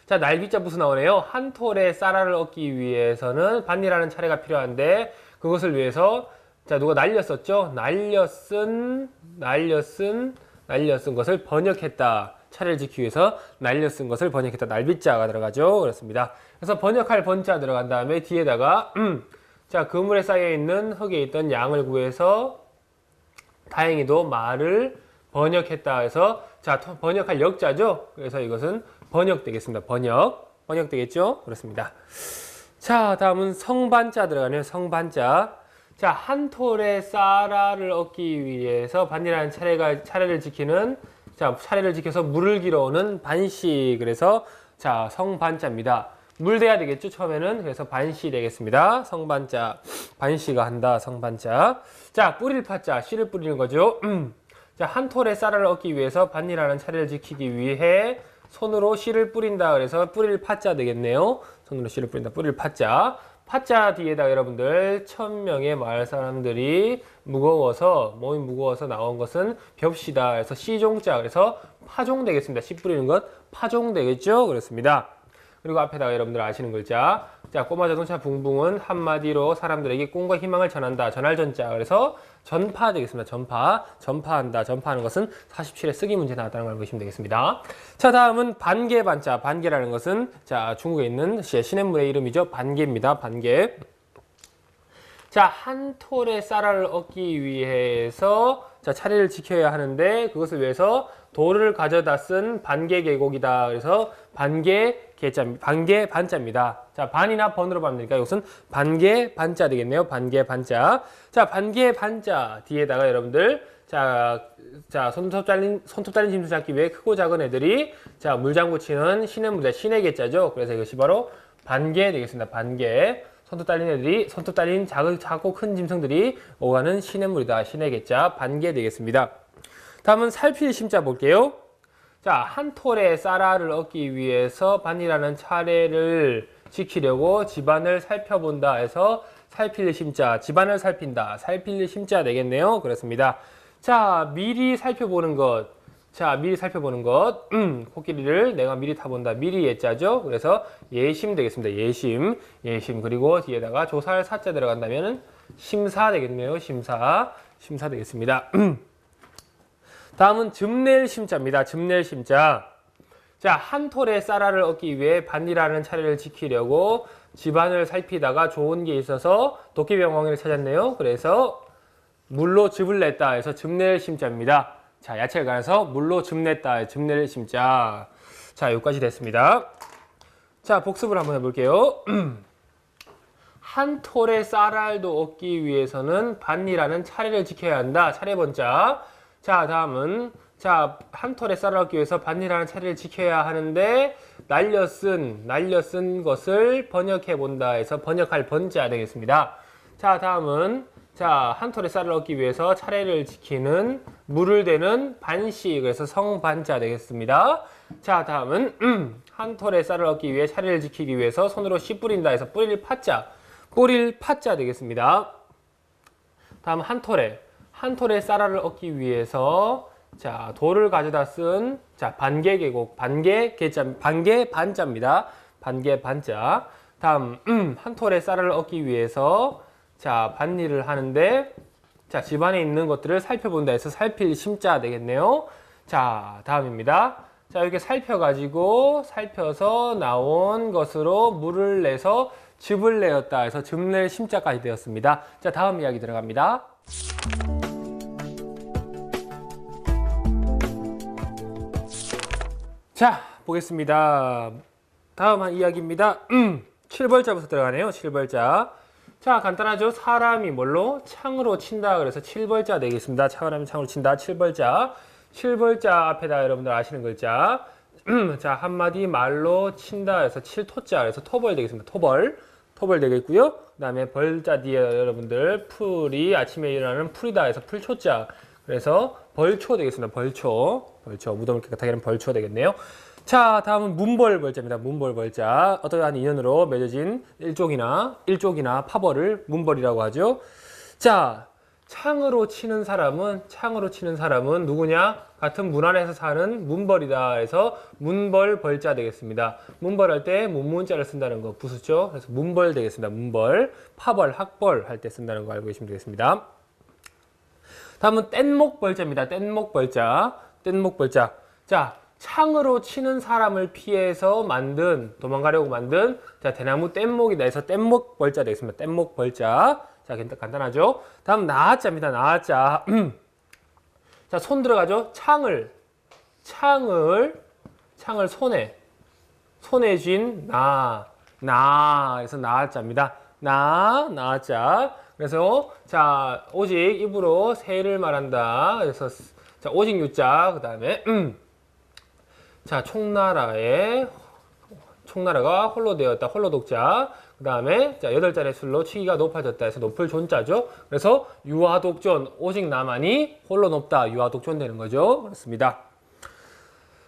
자, 날비자 부수 나오네요. 한 톨의 쌀알을 얻기 위해서는 반일하는 차례가 필요한데 그것을 위해서 자, 누가 날렸었죠? 날려쓴 것을 번역했다. 차례를 지키기 위해서 날려쓴 것을 번역했다. 날비자가 들어가죠. 그렇습니다. 그래서 번역할 번자 들어간 다음에 뒤에다가 자, 그물에 쌓여 있는 흙에 있던 양을 구해서 다행히도 말을 번역했다 해서 자, 번역할 역자죠. 그래서 이것은 번역 되겠습니다. 번역 되겠죠. 그렇습니다. 자, 다음은 성반자 들어가네요. 성반자. 자, 한 톨의 쌀알을 얻기 위해서 반일하는 차례를 지키는 자, 차례를 지켜서 물을 길어오는 반시. 그래서 자, 성반자입니다. 물 대야 되겠죠. 처음에는. 그래서 반시 되겠습니다. 성반자. 반시가 한다. 성반자. 자, 뿌릴 파자. 씨를 뿌리는 거죠. 자, 한 톨의 쌀알을 얻기 위해서 반일하는 차례를 지키기 위해 손으로 씨를 뿌린다. 그래서 뿌릴 파자 되겠네요. 손으로 씨를 뿌린다. 뿌릴 파자. 파자 뒤에다가 여러분들 1000명의 마을 사람들이 몸이 무거워서 나온 것은 벽시다. 그래서 시종자. 그래서 파종 되겠습니다. 씨 뿌리는 것 파종 되겠죠. 그렇습니다. 그리고 앞에다가 여러분들 아시는 글자. 자, 꼬마 자동차 붕붕은 한마디로 사람들에게 꿈과 희망을 전한다. 전할 전자. 그래서 전파 되겠습니다. 전파한다. 전파하는 것은 47의 쓰기 문제 나왔다는 걸 보시면 되겠습니다. 자, 다음은 반개반자. 반개라는 것은 자, 중국에 있는 시냇물의 이름이죠. 반개입니다. 반개. 자, 한 톨의 쌀알을 얻기 위해서 자, 차례를 지켜야 하는데 그것을 위해서 돌을 가져다 쓴 반개계곡이다. 그래서 반개반자입니다. 자, 반이나 번으로 받으니까 이것은 반개반자 되겠네요. 반개반자. 자, 반개반자 뒤에다가 여러분들 자, 손톱 잘린 짐승 잡기 위해 크고 작은 애들이 자, 물장구 치는 시냇물자, 시내개자죠. 그래서 이것이 바로 반개 되겠습니다. 반개. 손톱 딸린 작고 큰 짐승들이 오가는 시냇물이다. 시내개자. 반개 되겠습니다. 다음은 살필 심자 볼게요. 자, 한 톨의 쌀알을 얻기 위해서 반이라는 차례를 지키려고 집안을 살펴본다 해서 살필 심자, 집안을 살핀다. 살필 심자 되겠네요. 그렇습니다. 자, 미리 살펴보는 것. 코끼리를 내가 미리 타본다. 미리 예자죠. 그래서 예심 되겠습니다. 예심. 그리고 뒤에다가 조사할 사자 들어간다면 심사 되겠네요. 심사 되겠습니다. 다음은 즙낼 심자입니다. 즙낼 심자. 자, 한 톨의 쌀알을 얻기 위해 반일하는 차례를 지키려고 집안을 살피다가 좋은 게 있어서 도깨비영광이를 찾았네요. 그래서 물로 즙을 냈다 해서 즙낼 심자입니다. 자, 야채를 갈아서 물로 즙냈다. 즙낼 심자. 자, 여기까지 됐습니다. 자, 복습을 한번 해볼게요. 한 톨의 쌀알도 얻기 위해서는 반일하는 차례를 지켜야 한다. 차례번자. 자, 다음은 자, 한 톨의 쌀을 얻기 위해서 반일하는 차례를 지켜야 하는데 날려쓴 것을 번역해 본다 해서 번역할 번자 되겠습니다. 자, 다음은 자, 한 톨의 쌀을 얻기 위해서 차례를 지키는 물을 대는 반시. 그래서 성반자 되겠습니다. 자, 다음은 한 톨의 쌀을 얻기 위해 차례를 지키기 위해서 손으로 씨 뿌린다 해서 뿌릴 파자 되겠습니다. 다음 한 톨의 쌀알을 얻기 위해서 자, 돌을 가져다 쓴 자, 반개계곡, 반개반자입니다. 반개 반자. 다음 한 톨의 쌀을 얻기 위해서 자 밭일을 하는데 자 집안에 있는 것들을 살펴본다 해서 살필 심자 되겠네요. 자 다음입니다. 자 이렇게 살펴서 나온 것으로 물을 내서 즙을 내었다 해서 즙 낼 심자까지 되었습니다. 자 다음 이야기 들어갑니다. 자 보겠습니다. 다음 한 이야기입니다. 7벌자부터 들어가네요. 7벌자. 자 간단하죠. 사람이 뭘로? 창으로 친다. 그래서 7벌자 되겠습니다. 사람이 창으로 친다. 7벌자. 7벌자 앞에다 여러분들 아시는 글자. 자 한마디 말로 친다 해서 7토자. 그래서 토벌 되겠습니다. 토벌 되겠고요. 그 다음에 벌자 뒤에 여러분들 풀이 아침에 일어나는 풀이다 해서 풀초자. 그래서 벌초 되겠습니다. 벌초 무덤을 깨끗하게 하는 벌초 되겠네요. 자 다음은 문벌벌자입니다. 문벌벌자. 어떠한 인연으로 맺어진 일족이나 파벌을 문벌이라고 하죠. 자 창으로 치는 사람은 누구냐? 같은 문 안에서 사는 문벌이다 해서 문벌벌자 되겠습니다. 문벌할 때 문문자를 쓴다는 거 부수죠. 그래서 문벌 되겠습니다. 문벌, 파벌, 학벌 할 때 쓴다는 거 알고 계시면 되겠습니다. 다음은 뗏목벌자입니다. 뗏목벌자. 자, 창으로 치는 사람을 피해서 도망가려고 만든 자, 대나무 뗏목이다 해서 뗏목벌자 되겠습니다. 뗏목벌자. 자, 간단하죠? 다음 나자입니다. 나자. 자, 손 들어가죠? 창을 손에 쥔 그래서 나자입니다. 나자. 그래서 자 오직 입으로 새를 말한다. 그래서 자 오직 유자. 그다음에 자 총나라가 홀로 되었다. 홀로 독자. 그다음에 자 8자리 술로 치기가 높아졌다 해서 높을 존자죠. 그래서 유아독존 오직 나만이 홀로 높다. 유아독존 되는 거죠. 그렇습니다.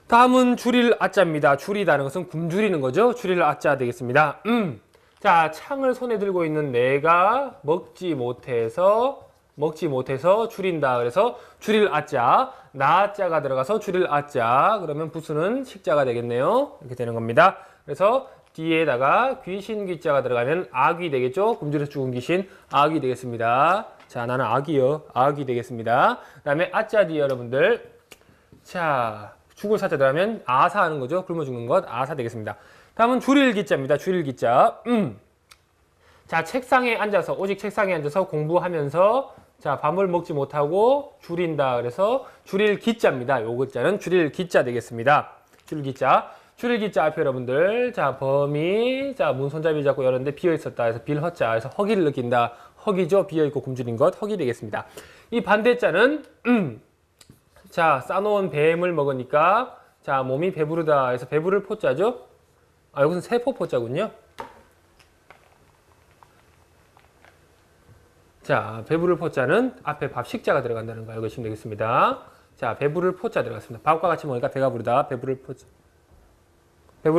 다음은 줄일 아자입니다. 줄이다는 것은 굶주리는 거죠. 줄일 아자 되겠습니다. 자, 창을 손에 들고 있는 내가 먹지 못해서 줄인다. 그래서 줄일 아자, 나자가 들어가서 줄일 아자. 그러면 부수는 식자가 되겠네요. 이렇게 되는 겁니다. 그래서 뒤에다가 귀신 귀자가 들어가면 악이 되겠죠. 굶주려 죽은 귀신 악이 되겠습니다. 자, 나는 악이 되겠습니다. 그 다음에 아자 뒤에 여러분들 자 죽을 사자 들어가면 아사 하는 거죠. 굶어 죽는 것 아사 되겠습니다. 다음은 줄일 기자입니다. 줄일 기자. 자, 오직 책상에 앉아서 공부하면서 자, 밥을 먹지 못하고 줄인다. 그래서 줄일 기자입니다. 요 글자는 줄일 기자 되겠습니다. 줄일 기자 앞에 여러분들 자, 범이 자, 문 손잡이 잡고 열었는데 비어 있었다. 그래서 빌허자. 그래서 허기를 느낀다. 허기죠. 비어 있고 굶주린 것 허기 되겠습니다. 이 반대자는 자, 싸놓은 뱀을 먹으니까 자, 몸이 배부르다. 해서 배부를 포자죠. 아, 여기서는 세포 포자군요. 자, 배부를 포자는 앞에 밥 식자가 들어간다는 거 알고 계시면 되겠습니다. 자, 배부를 포자 들어갔습니다. 밥과 같이 먹으니까 배가 부르다. 배부를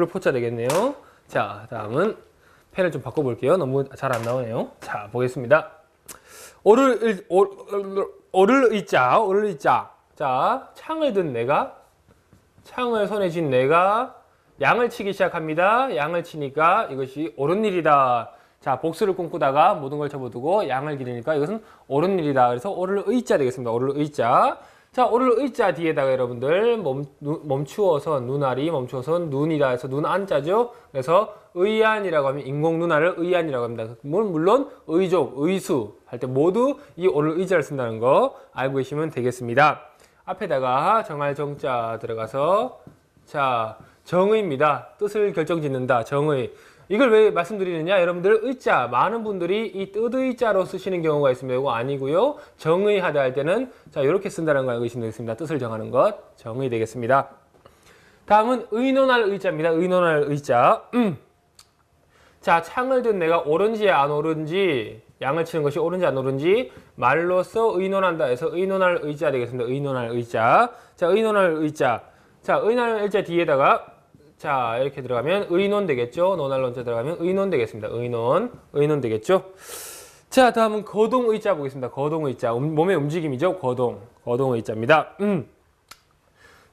포자 되겠네요. 자, 다음은 펜을 좀 바꿔볼게요. 너무 잘 안 나오네요. 자, 보겠습니다. 오를 의자. 자, 창을 손에 쥔 내가 양을 치기 시작합니다. 양을 치니까 이것이 옳은 일이다. 자, 복수를 꿈꾸다가 모든 걸 접어두고 양을 기르니까 이것은 옳은 일이다. 그래서 오를 의자 되겠습니다. 오를 의자. 자, 오를 의자 뒤에다가 여러분들 멈추어서 눈이다 해서 눈 안자죠. 그래서 의안이라고 하면 인공 눈알을 의안이라고 합니다. 물론 의족, 의수 할 때 모두 이 오를 의자를 쓴다는 거 알고 계시면 되겠습니다. 앞에다가 정할 정자 들어가서 자, 정의입니다. 뜻을 결정짓는다. 정의. 이걸 왜 말씀드리느냐? 여러분들 의자 많은 분들이 이 뜻의자로 쓰시는 경우가 있습니다. 이거 아니고요. 정의하다 할 때는 자 이렇게 쓴다는 걸 알고 계시면 되겠습니다. 뜻을 정하는 것 정의 되겠습니다. 다음은 의논할 의자입니다. 의논할 의자. 자 창을 든 내가 옳은지 안 옳은지 양을 치는 것이 옳은지 안 옳은지 말로써 의논한다 해서 의논할 의자 되겠습니다. 의논할 의자. 자 의논할 의자. 자 의논할 의자 뒤에다가 자 이렇게 들어가면 의논 되겠죠. 논할 논자 들어가면 의논 되겠습니다. 의논 되겠죠. 자 다음은 거동 의자 보겠습니다. 거동 의자 몸의 움직임이죠. 거동 의자입니다.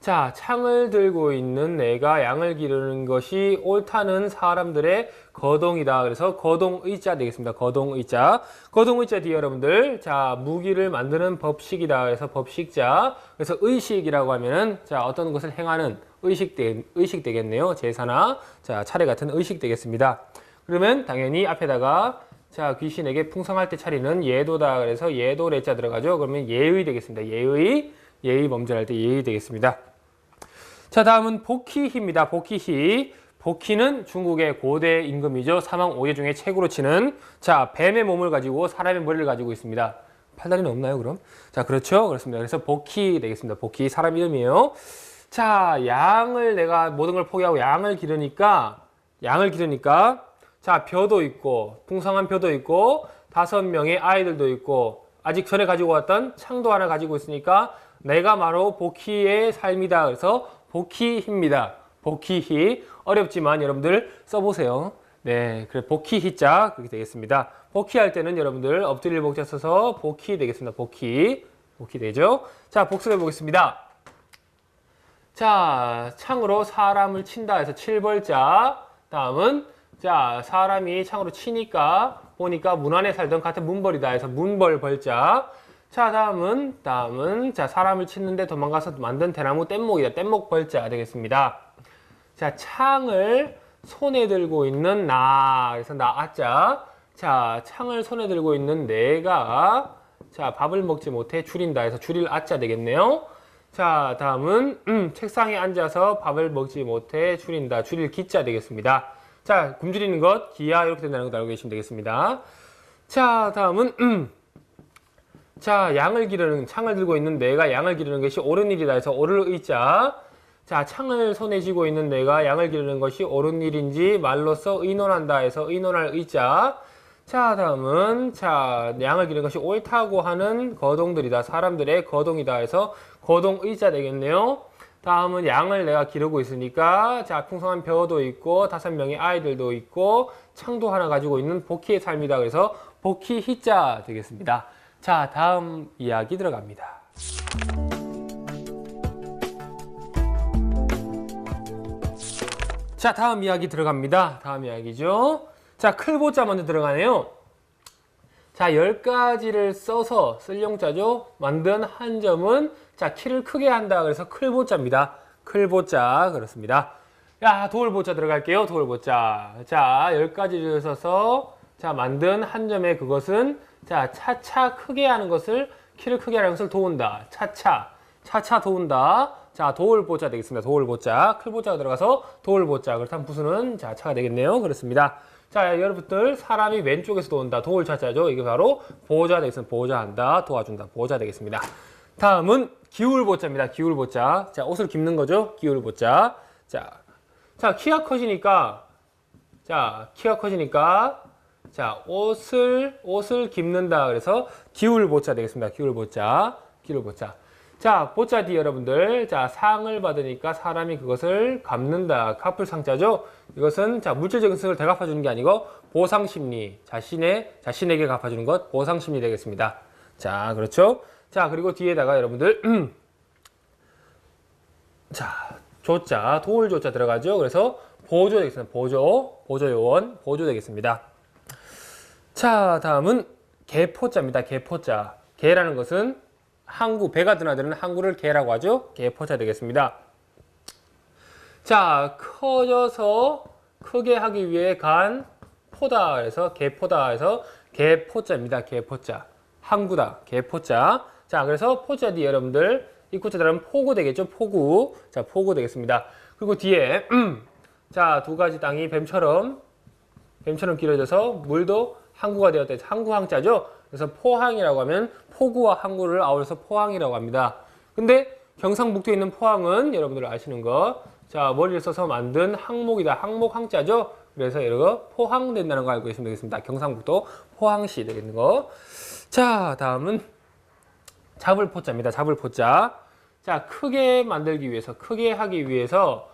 자, 창을 들고 있는 내가 양을 기르는 것이 옳다는 사람들의 거동이다. 그래서 거동의자 되겠습니다. 거동의자. 거동의자 뒤에 여러분들, 자, 무기를 만드는 법식이다. 그래서 법식자. 그래서 의식이라고 하면은, 자, 어떤 것을 행하는 의식 되겠네요. 제사나, 자, 차례 같은 의식 되겠습니다. 그러면 당연히 앞에다가, 자, 귀신에게 풍성할 때 차리는 예도다. 그래서 예도래자 들어가죠. 그러면 예의 되겠습니다. 예의 범절할 때 예의 되겠습니다. 자, 다음은 복희희입니다. 복희희. 복희는 중국의 고대 임금이죠. 사망 5대 중에 최고로 치는, 자, 뱀의 몸을 가지고 사람의 머리를 가지고 있습니다. 팔다리는 없나요, 그럼? 자, 그렇죠. 그렇습니다. 그래서 복희 되겠습니다. 복희, 사람 이름이에요. 자, 양을 내가 모든 걸 포기하고 양을 기르니까, 자, 벼도 있고, 풍성한 벼도 있고, 5명의 아이들도 있고, 아직 전에 가지고 왔던 창도 하나 가지고 있으니까, 내가 바로 복희의 삶이다. 그래서 복희희입니다. 복희희. 어렵지만 여러분들 써보세요. 네, 그래 복희희자 그렇게 되겠습니다. 복희할 때는 여러분들 엎드릴 복자 써서 복희 되겠습니다. 복희 되죠. 자, 복습해 보겠습니다. 자, 창으로 사람을 친다 해서 칠벌자. 다음은 자, 사람이 창으로 치니까 보니까 문 안에 살던 같은 문벌이다 해서 문벌벌자. 자, 다음은 자, 사람을 치는데 도망가서 만든 대나무 뗏목이다. 뗏목벌자 되겠습니다. 자, 창을 손에 들고 있는 나. 그래서 나아자. 자, 창을 손에 들고 있는 내가 자, 밥을 먹지 못해 줄인다 해서 줄일 아자 되겠네요. 자, 다음은 책상에 앉아서 밥을 먹지 못해 줄인다. 줄일 기자 되겠습니다. 자, 굶주리는 것, 기야 이렇게 된다는 거 알고 계시면 되겠습니다. 자, 다음은 자, 창을 들고 있는 내가 양을 기르는 것이 옳은 일이다 해서 옳을 의자. 자, 창을 손에 쥐고 있는 내가 양을 기르는 것이 옳은 일인지 말로써 의논한다 해서 의논할 의자. 자, 다음은 자, 양을 기르는 것이 옳다고 하는 거동들이다. 사람들의 거동이다 해서 거동의자 되겠네요. 다음은 양을 내가 기르고 있으니까 자, 풍성한 벼도 있고 5명의 아이들도 있고 창도 하나 가지고 있는 복희의 삶이다. 그래서 복희희자 되겠습니다. 자, 다음 이야기 들어갑니다. 자, 다음 이야기 들어갑니다. 다음 이야기죠. 자, 클보자 먼저 들어가네요. 자, 10가지를 써서 쓸 용자죠. 만든 한 점은 자, 키를 크게 한다. 그래서 클보자입니다. 클보자 그렇습니다. 야, 도울보자 들어갈게요. 도울보자. 자, 10가지를 써서 자, 만든 한 점의 그것은 자, 차차 크게 하는 것을 키를 크게 하는 것을 도운다. 차차 도운다. 자, 도울보자 되겠습니다. 도울보자. 클보자가 들어가서 도울보자. 그렇다면 부수는 자, 차가 되겠네요. 그렇습니다. 자, 여러분들 사람이 왼쪽에서 도운다. 도울차자죠. 이게 바로 보호자 되겠습니다. 보호자한다. 도와준다. 보호자 되겠습니다. 다음은 기울보자입니다. 기울보자. 자, 옷을 깁는 거죠. 기울보자. 자, 키가 커지니까 자, 옷을 깁는다. 그래서 기울보자 되겠습니다. 기울보자. 자, 보자 뒤 여러분들. 자, 상을 받으니까 사람이 그것을 갚는다. 갚을 상자죠. 이것은 자, 물질적인 것을 대갚아주는 게 아니고 보상심리. 자신에게 갚아주는 것. 보상심리 되겠습니다. 자, 그렇죠. 자, 그리고 뒤에다가 여러분들 자, 조자, 도울조자 들어가죠. 그래서 보조 되겠습니다. 보조요원, 보조 되겠습니다. 자, 다음은 개포자입니다. 개포자. 개라는 것은 항구, 배가 드나드는 항구를 개라고 하죠. 개포자 되겠습니다. 자, 커져서 크게 하기 위해 간 포다. 그래서 개포다 해서 개포자입니다. 개포자. 항구다. 개포자. 자, 그래서 포자 뒤에 여러분들 입구자 들어가면 포구 되겠죠. 포구. 자, 포구 되겠습니다. 그리고 뒤에 자, 2가지 땅이 뱀처럼 길어져서 물도 항구가 되었다. 항구 항자죠. 그래서 포항이라고 하면 포구와 항구를 아울러서 포항이라고 합니다. 근데 경상북도에 있는 포항은 여러분들 아시는 거. 자, 머리를 써서 만든 항목이다. 항목 항자죠. 그래서 이거 포항 된다는 거 알고 계시면 되겠습니다. 경상북도 포항시 되겠는 거. 자, 다음은 잡을 포자입니다. 잡을 포자. 자, 크게 하기 위해서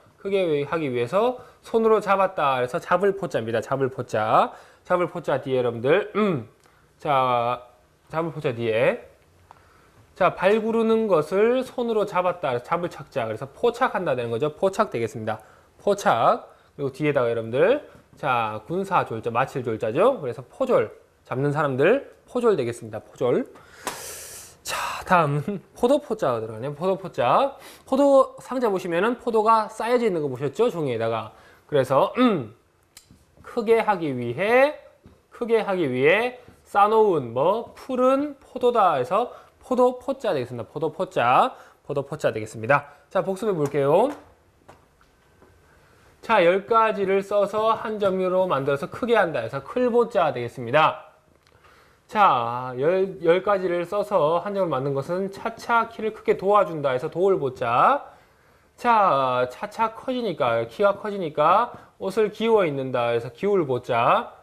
손으로 잡았다. 그래서 잡을 포자입니다. 잡을 포자. 잡을 포자 뒤에 여러분들 자, 잡을 포자 뒤에 자, 발 구르는 것을 손으로 잡았다. 그래서 잡을 착자. 그래서 포착한다 되는 거죠. 포착 되겠습니다. 포착. 그리고 뒤에다가 여러분들, 자, 군사 졸자, 마칠 졸자죠. 그래서 포졸. 잡는 사람들, 포졸 되겠습니다. 포졸. 자, 다음은 포도포자가 들어가네요. 포도포자. 포도 상자 보시면은 포도가 쌓여져 있는 거 보셨죠? 종이에다가. 그래서, 크게 하기 위해 싸놓은 푸른 포도다 해서 포도포자 되겠습니다. 포도포자 되겠습니다. 자, 복습해 볼게요. 자, 10가지를 써서 한 점으로 만들어서 크게 한다 해서 클보자 되겠습니다. 자, 10가지를 써서 한 점을 만든 것은 차차 키를 크게 도와준다 해서 도울보자. 자, 차차 커지니까, 키가 커지니까 옷을 기워 입는다 해서 기울보자.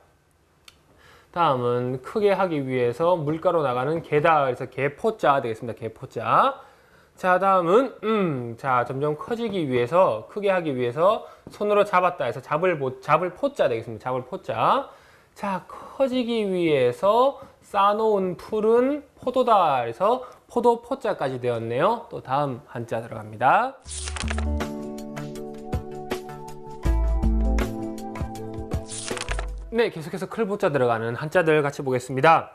다음은 크게 하기 위해서 물가로 나가는 개다. 그래서 개포자 되겠습니다. 개포자. 자, 다음은 자, 점점 커지기 위해서 크게 하기 위해서 손으로 잡았다 해서 잡을 포자 되겠습니다. 잡을 포자. 자, 커지기 위해서 싸놓은 풀은 포도다. 그래서 포도 포자까지 되었네요. 또 다음 한자 들어갑니다. 네, 계속해서 클보자 들어가는 한자들 같이 보겠습니다.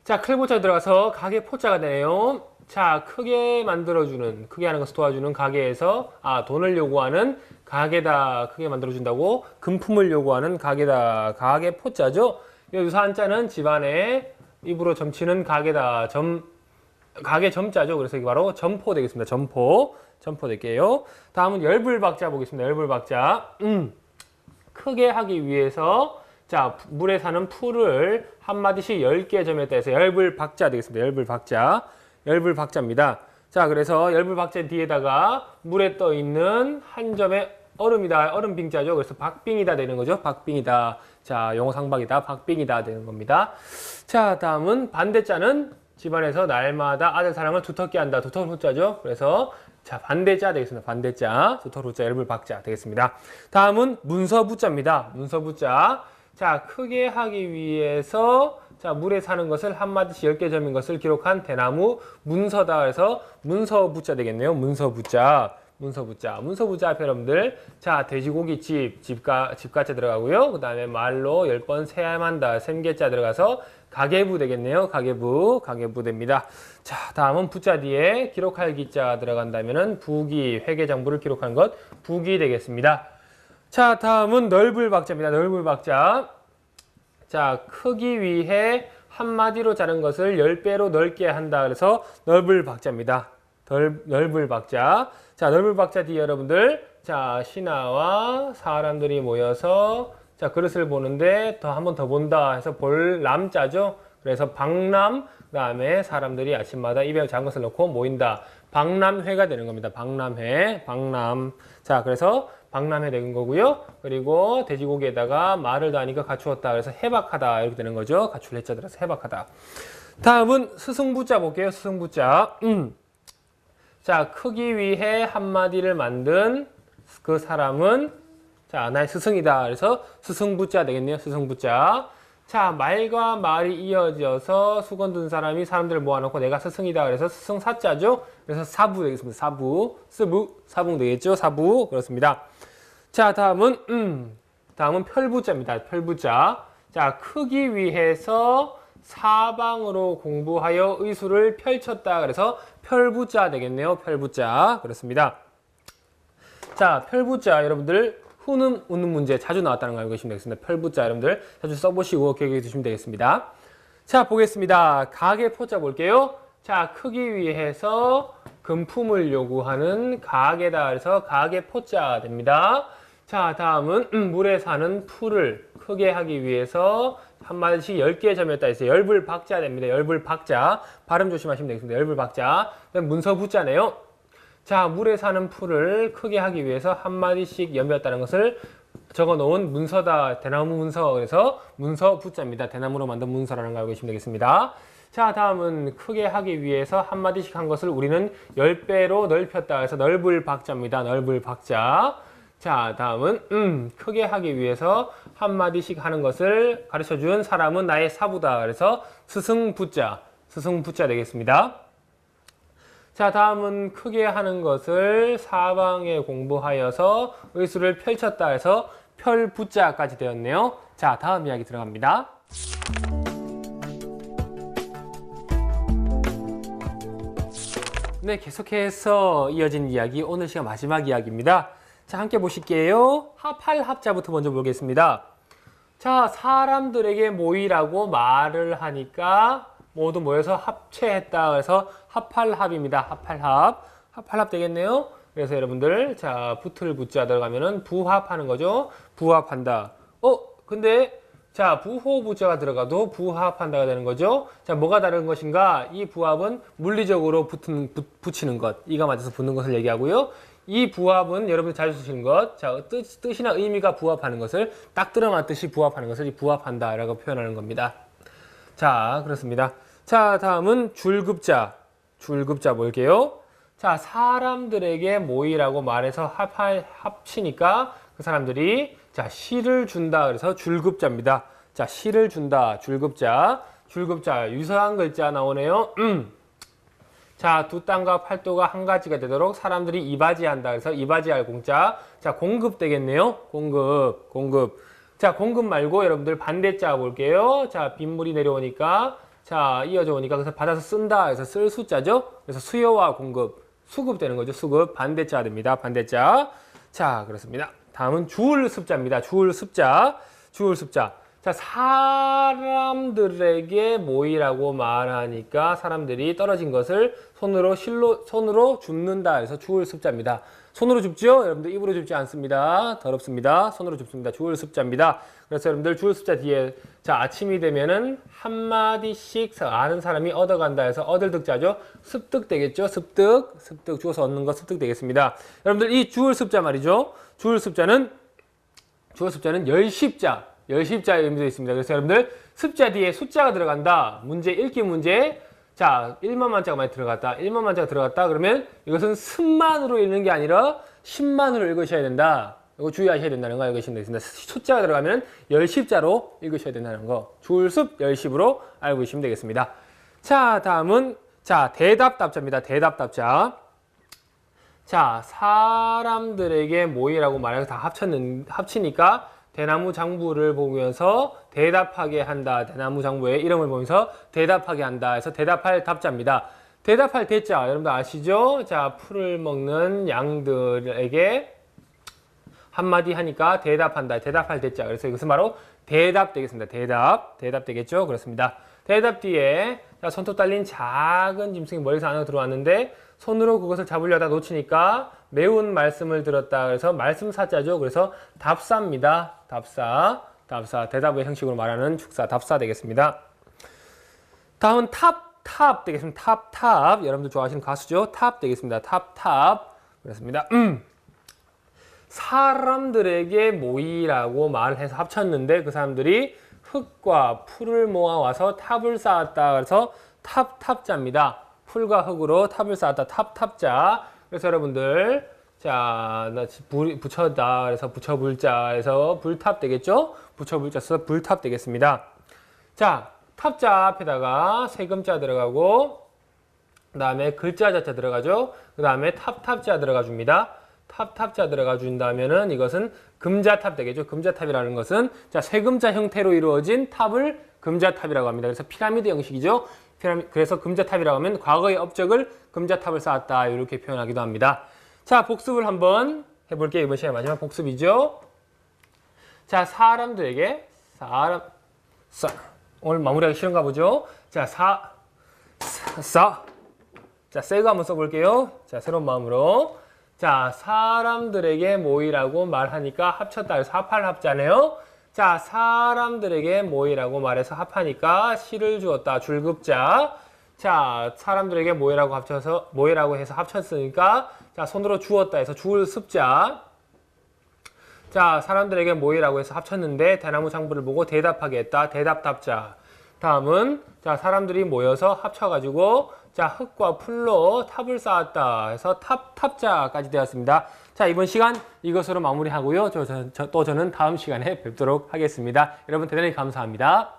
자, 클보자 들어가서 가게 포자가 되네요. 자, 크게 만들어주는, 크게 하는 것을 도와주는 가게에서, 돈을 요구하는 가게다. 크게 만들어준다고 금품을 요구하는 가게다. 가게 포자죠. 유사 한자는 집안에 입으로 점치는 가게다. 가게 점자죠. 그래서 이게 바로 점포 되겠습니다. 점포 될게요. 다음은 열불박자 보겠습니다. 열불박자. 크게 하기 위해서, 자, 물에 사는 풀을 한마디씩 10개 점했다 해서 열불박자 되겠습니다. 열불박자입니다. 자, 그래서 열불박자 뒤에다가 물에 떠 있는 한 점의 얼음이다. 얼음빙자죠. 그래서 박빙이다 되는 거죠. 박빙이다. 자, 영어 상박이다. 박빙이다 되는 겁니다. 자, 다음은 반대자는 집안에서 날마다 아들 사랑을 두텁게 한다. 두터울자죠. 그래서 자, 반대자 되겠습니다. 반대자, 두터울자, 열불박자 되겠습니다. 다음은 문서부자입니다. 문서부자. 자, 크게 하기 위해서, 자, 물에 사는 것을 한마디씩 10개 점인 것을 기록한 대나무 문서다. 그래서 문서부자 되겠네요. 문서부자 앞에 여러분들, 자, 돼지고기 집가자 들어가고요. 그 다음에 말로 10번 세야만다. 셈개자 들어가서 가계부 되겠네요. 가계부 됩니다. 자, 다음은 부자 뒤에 기록할 기자 들어간다면은 부기, 회계장부를 기록하는 것, 부기 되겠습니다. 자, 다음은 널불박자입니다. 널불박자. 자, 크기 위해 한마디로 자른 것을 10배로 넓게 한다. 그래서 널불박자입니다. 널불박자. 자, 널불박자 뒤에 여러분들, 자, 신하와 사람들이 모여서, 자, 그릇을 보는데 한 번 더 본다 해서 볼람자죠. 그래서 박람, 그 다음에 사람들이 아침마다 입에 작은 것을 넣고 모인다. 박람회가 되는 겁니다. 박람회. 자, 그래서 박람회 되는 거고요. 그리고 돼지고기에다가 말을 다하니까 갖추었다. 그래서 해박하다. 이렇게 되는 거죠. 갖출 해자 들어서 해박하다. 다음은 스승부자 볼게요. 스승부자. 자, 크기 위해 한마디를 만든 그 사람은, 자, 나의 스승이다. 그래서 스승부자 되겠네요. 스승부자. 자, 말과 말이 이어져서 수건 든 사람이 사람들을 모아놓고 내가 스승이다. 그래서 스승사자죠. 그래서 사부 되겠습니다. 사부 되겠죠. 사부. 그렇습니다. 자, 다음은 펼부자입니다. 펼부자. 자, 크기 위해서 사방으로 공부하여 의술을 펼쳤다. 그래서 펼부자 되겠네요. 펼부자. 그렇습니다. 자, 펼부자 여러분들 후는 웃는 문제 자주 나왔다는 거 알고 계시면 되겠습니다. 펼부자 여러분들 자주 써보시고 기억해 두시면 되겠습니다. 자, 보겠습니다. 가계 포자 볼게요. 자, 크기 위해서 금품을 요구하는 가계다. 그래서 가계 포자 됩니다. 자, 다음은 물에 사는 풀을 크게 하기 위해서 한마디씩 10개 점였다 해서 열불박자 됩니다. 열불박자. 발음 조심하시면 되겠습니다. 열불박자. 문서부자네요. 자, 물에 사는 풀을 크게 하기 위해서 한마디씩 염였다는 것을 적어 놓은 문서다. 대나무 문서. 그래서 문서부자입니다. 대나무로 만든 문서라는 걸 알고 계시면 되겠습니다. 자, 다음은 크게 하기 위해서 한마디씩 한 것을 우리는 10배로 넓혔다. 그래서 넓을박자입니다. 넓을박자. 자, 다음은 크게 하기 위해서 한마디씩 하는 것을 가르쳐준 사람은 나의 사부다. 그래서 스승부자 되겠습니다. 자, 다음은 크게 하는 것을 사방에 공부하여서 의수를 펼쳤다 해서 펼부자까지 되었네요. 자, 다음 이야기 들어갑니다. 네, 계속해서 이어진 이야기, 오늘 시간 마지막 이야기입니다. 자, 함께 보실게요. 합할합자부터 먼저 보겠습니다. 자, 사람들에게 모이라고 말을 하니까 모두 모여서 합체했다. 그래서 합할합입니다. 합할합 되겠네요. 그래서 여러분들, 자, 붙을 붙자 들어가면은 부합하는 거죠. 부합한다. 근데 자, 부호 부자가 들어가도 부합한다가 되는 거죠. 자, 뭐가 다른 것인가? 이 부합은 물리적으로 붙이는 것, 이가 맞아서 붙는 것을 얘기하고요. 이 부합은 여러분이 자주 쓰시는 것, 자, 뜻이나 의미가 부합하는 것을 딱 들어맞듯이 부합하는 것을 이 부합한다라고 표현하는 겁니다. 자, 그렇습니다. 자, 다음은 줄급자 볼게요. 자, 사람들에게 모이라고 말해서 합치니까 그 사람들이 자, 시를 준다. 그래서 줄급자입니다. 자, 시를 준다. 줄급자. 유사한 글자 나오네요. 자, 두 땅과 팔도가 한 가지가 되도록 사람들이 이바지한다. 그래서 이바지할 공자. 자, 공급 되겠네요. 공급. 자, 공급 말고 여러분들 반대자 볼게요. 자, 빗물이 내려오니까 자, 이어져 오니까 그래서 받아서 쓴다. 그래서 쓸 숫자죠. 그래서 수요와 공급. 수급 되는 거죠. 수급. 반대자 됩니다. 반대자. 자, 그렇습니다. 다음은 주울습자입니다. 주울습자. 자, 사람들에게 모이라고 말하니까 사람들이 떨어진 것을 손으로 줍는다. 그래서 주울습자입니다. 손으로 줍죠? 여러분들 입으로 줍지 않습니다. 더럽습니다. 손으로 줍습니다. 주울습자입니다. 그래서 여러분들 주울습자 뒤에 자, 아침이 되면은 한마디씩 아는 사람이 얻어간다 해서 얻을 득자죠. 습득 되겠죠? 습득 주어서 얻는 거 습득 되겠습니다. 여러분들 이 주울습자 말이죠. 주울습자는 열십자의 의미도 있습니다. 그래서 여러분들 습자 뒤에 숫자가 들어간다. 문제 읽기 문제. 자, 1만 만자가 많이 들어갔다. 1만 만자가 들어갔다. 그러면 이것은 습만으로 읽는 게 아니라 10만으로 읽으셔야 된다. 이거 주의하셔야 된다는 거 알고 계시면 되겠습니다. 숫자가 들어가면 열십자로 읽으셔야 된다는 거. 주울습 열십으로 알고 계시면 되겠습니다. 자, 다음은 자, 대답답자입니다. 대답답자. 자, 사람들에게 모이라고 말해서 다 합치니까 대나무 장부를 보면서 대답하게 한다. 대나무 장부의 이름을 보면서 대답하게 한다. 해서 대답할 답자입니다. 대답할 대자 여러분들 아시죠? 자, 풀을 먹는 양들에게 한마디 하니까 대답한다. 대답할 대자. 그래서 이것은 바로 대답 되겠습니다. 대답 되겠죠? 그렇습니다. 대답 뒤에 자, 손톱 달린 작은 짐승이 멀리서 안으로 들어왔는데 손으로 그것을 잡으려다 놓치니까 매운 말씀을 들었다. 그래서 말씀사자죠. 그래서 답사입니다. 답사. 대답의 형식으로 말하는 축사. 답사 되겠습니다. 다음은 탑 되겠습니다. 탑. 여러분들 좋아하시는 가수죠? 탑 되겠습니다. 탑. 그렇습니다. 사람들에게 모이라고 말을 해서 합쳤는데 그 사람들이 흙과 풀을 모아와서 탑을 쌓았다. 그래서 탑자입니다. 풀과 흙으로 탑을 쌓았다. 탑자. 그래서 여러분들 자, 붙여다. 그래서 붙여불자에서 불탑 되겠죠? 붙여불자 써서 불탑 되겠습니다. 자, 탑자 앞에다가 세금자 들어가고 그 다음에 글자 자자 들어가죠. 그 다음에 탑자 들어가 줍니다. 탑자 들어가 준다면은 이것은 금자탑 되겠죠. 금자탑이라는 것은 자, 세금자 형태로 이루어진 탑을 금자탑이라고 합니다. 그래서 피라미드 형식이죠. 그래서 금자탑이라고 하면 과거의 업적을 금자탑을 쌓았다. 이렇게 표현하기도 합니다. 자, 복습을 한번 해볼게요. 이번 시간에 마지막 복습이죠. 자, 사람들에게 오늘 마무리하기 싫은가 보죠. 자, 자, 새거 한번 써볼게요. 자, 새로운 마음으로. 자, 사람들에게 모이라고 말하니까 합쳤다 해서 합할합자네요. 자, 사람들에게 모이라고 말해서 합하니까 시를 주었다. 줄급자. 자, 사람들에게 모이라고 해서 합쳤으니까 자, 손으로 주었다 해서 주울습자. 자, 사람들에게 모이라고 해서 합쳤는데 대나무 장부를 보고 대답하게 했다. 대답답자. 다음은 자, 사람들이 모여서 합쳐가지고 자, 흙과 풀로 탑을 쌓았다 해서 탑자까지 되었습니다. 자, 이번 시간 이것으로 마무리하고요. 또 저는 다음 시간에 뵙도록 하겠습니다. 여러분 대단히 감사합니다.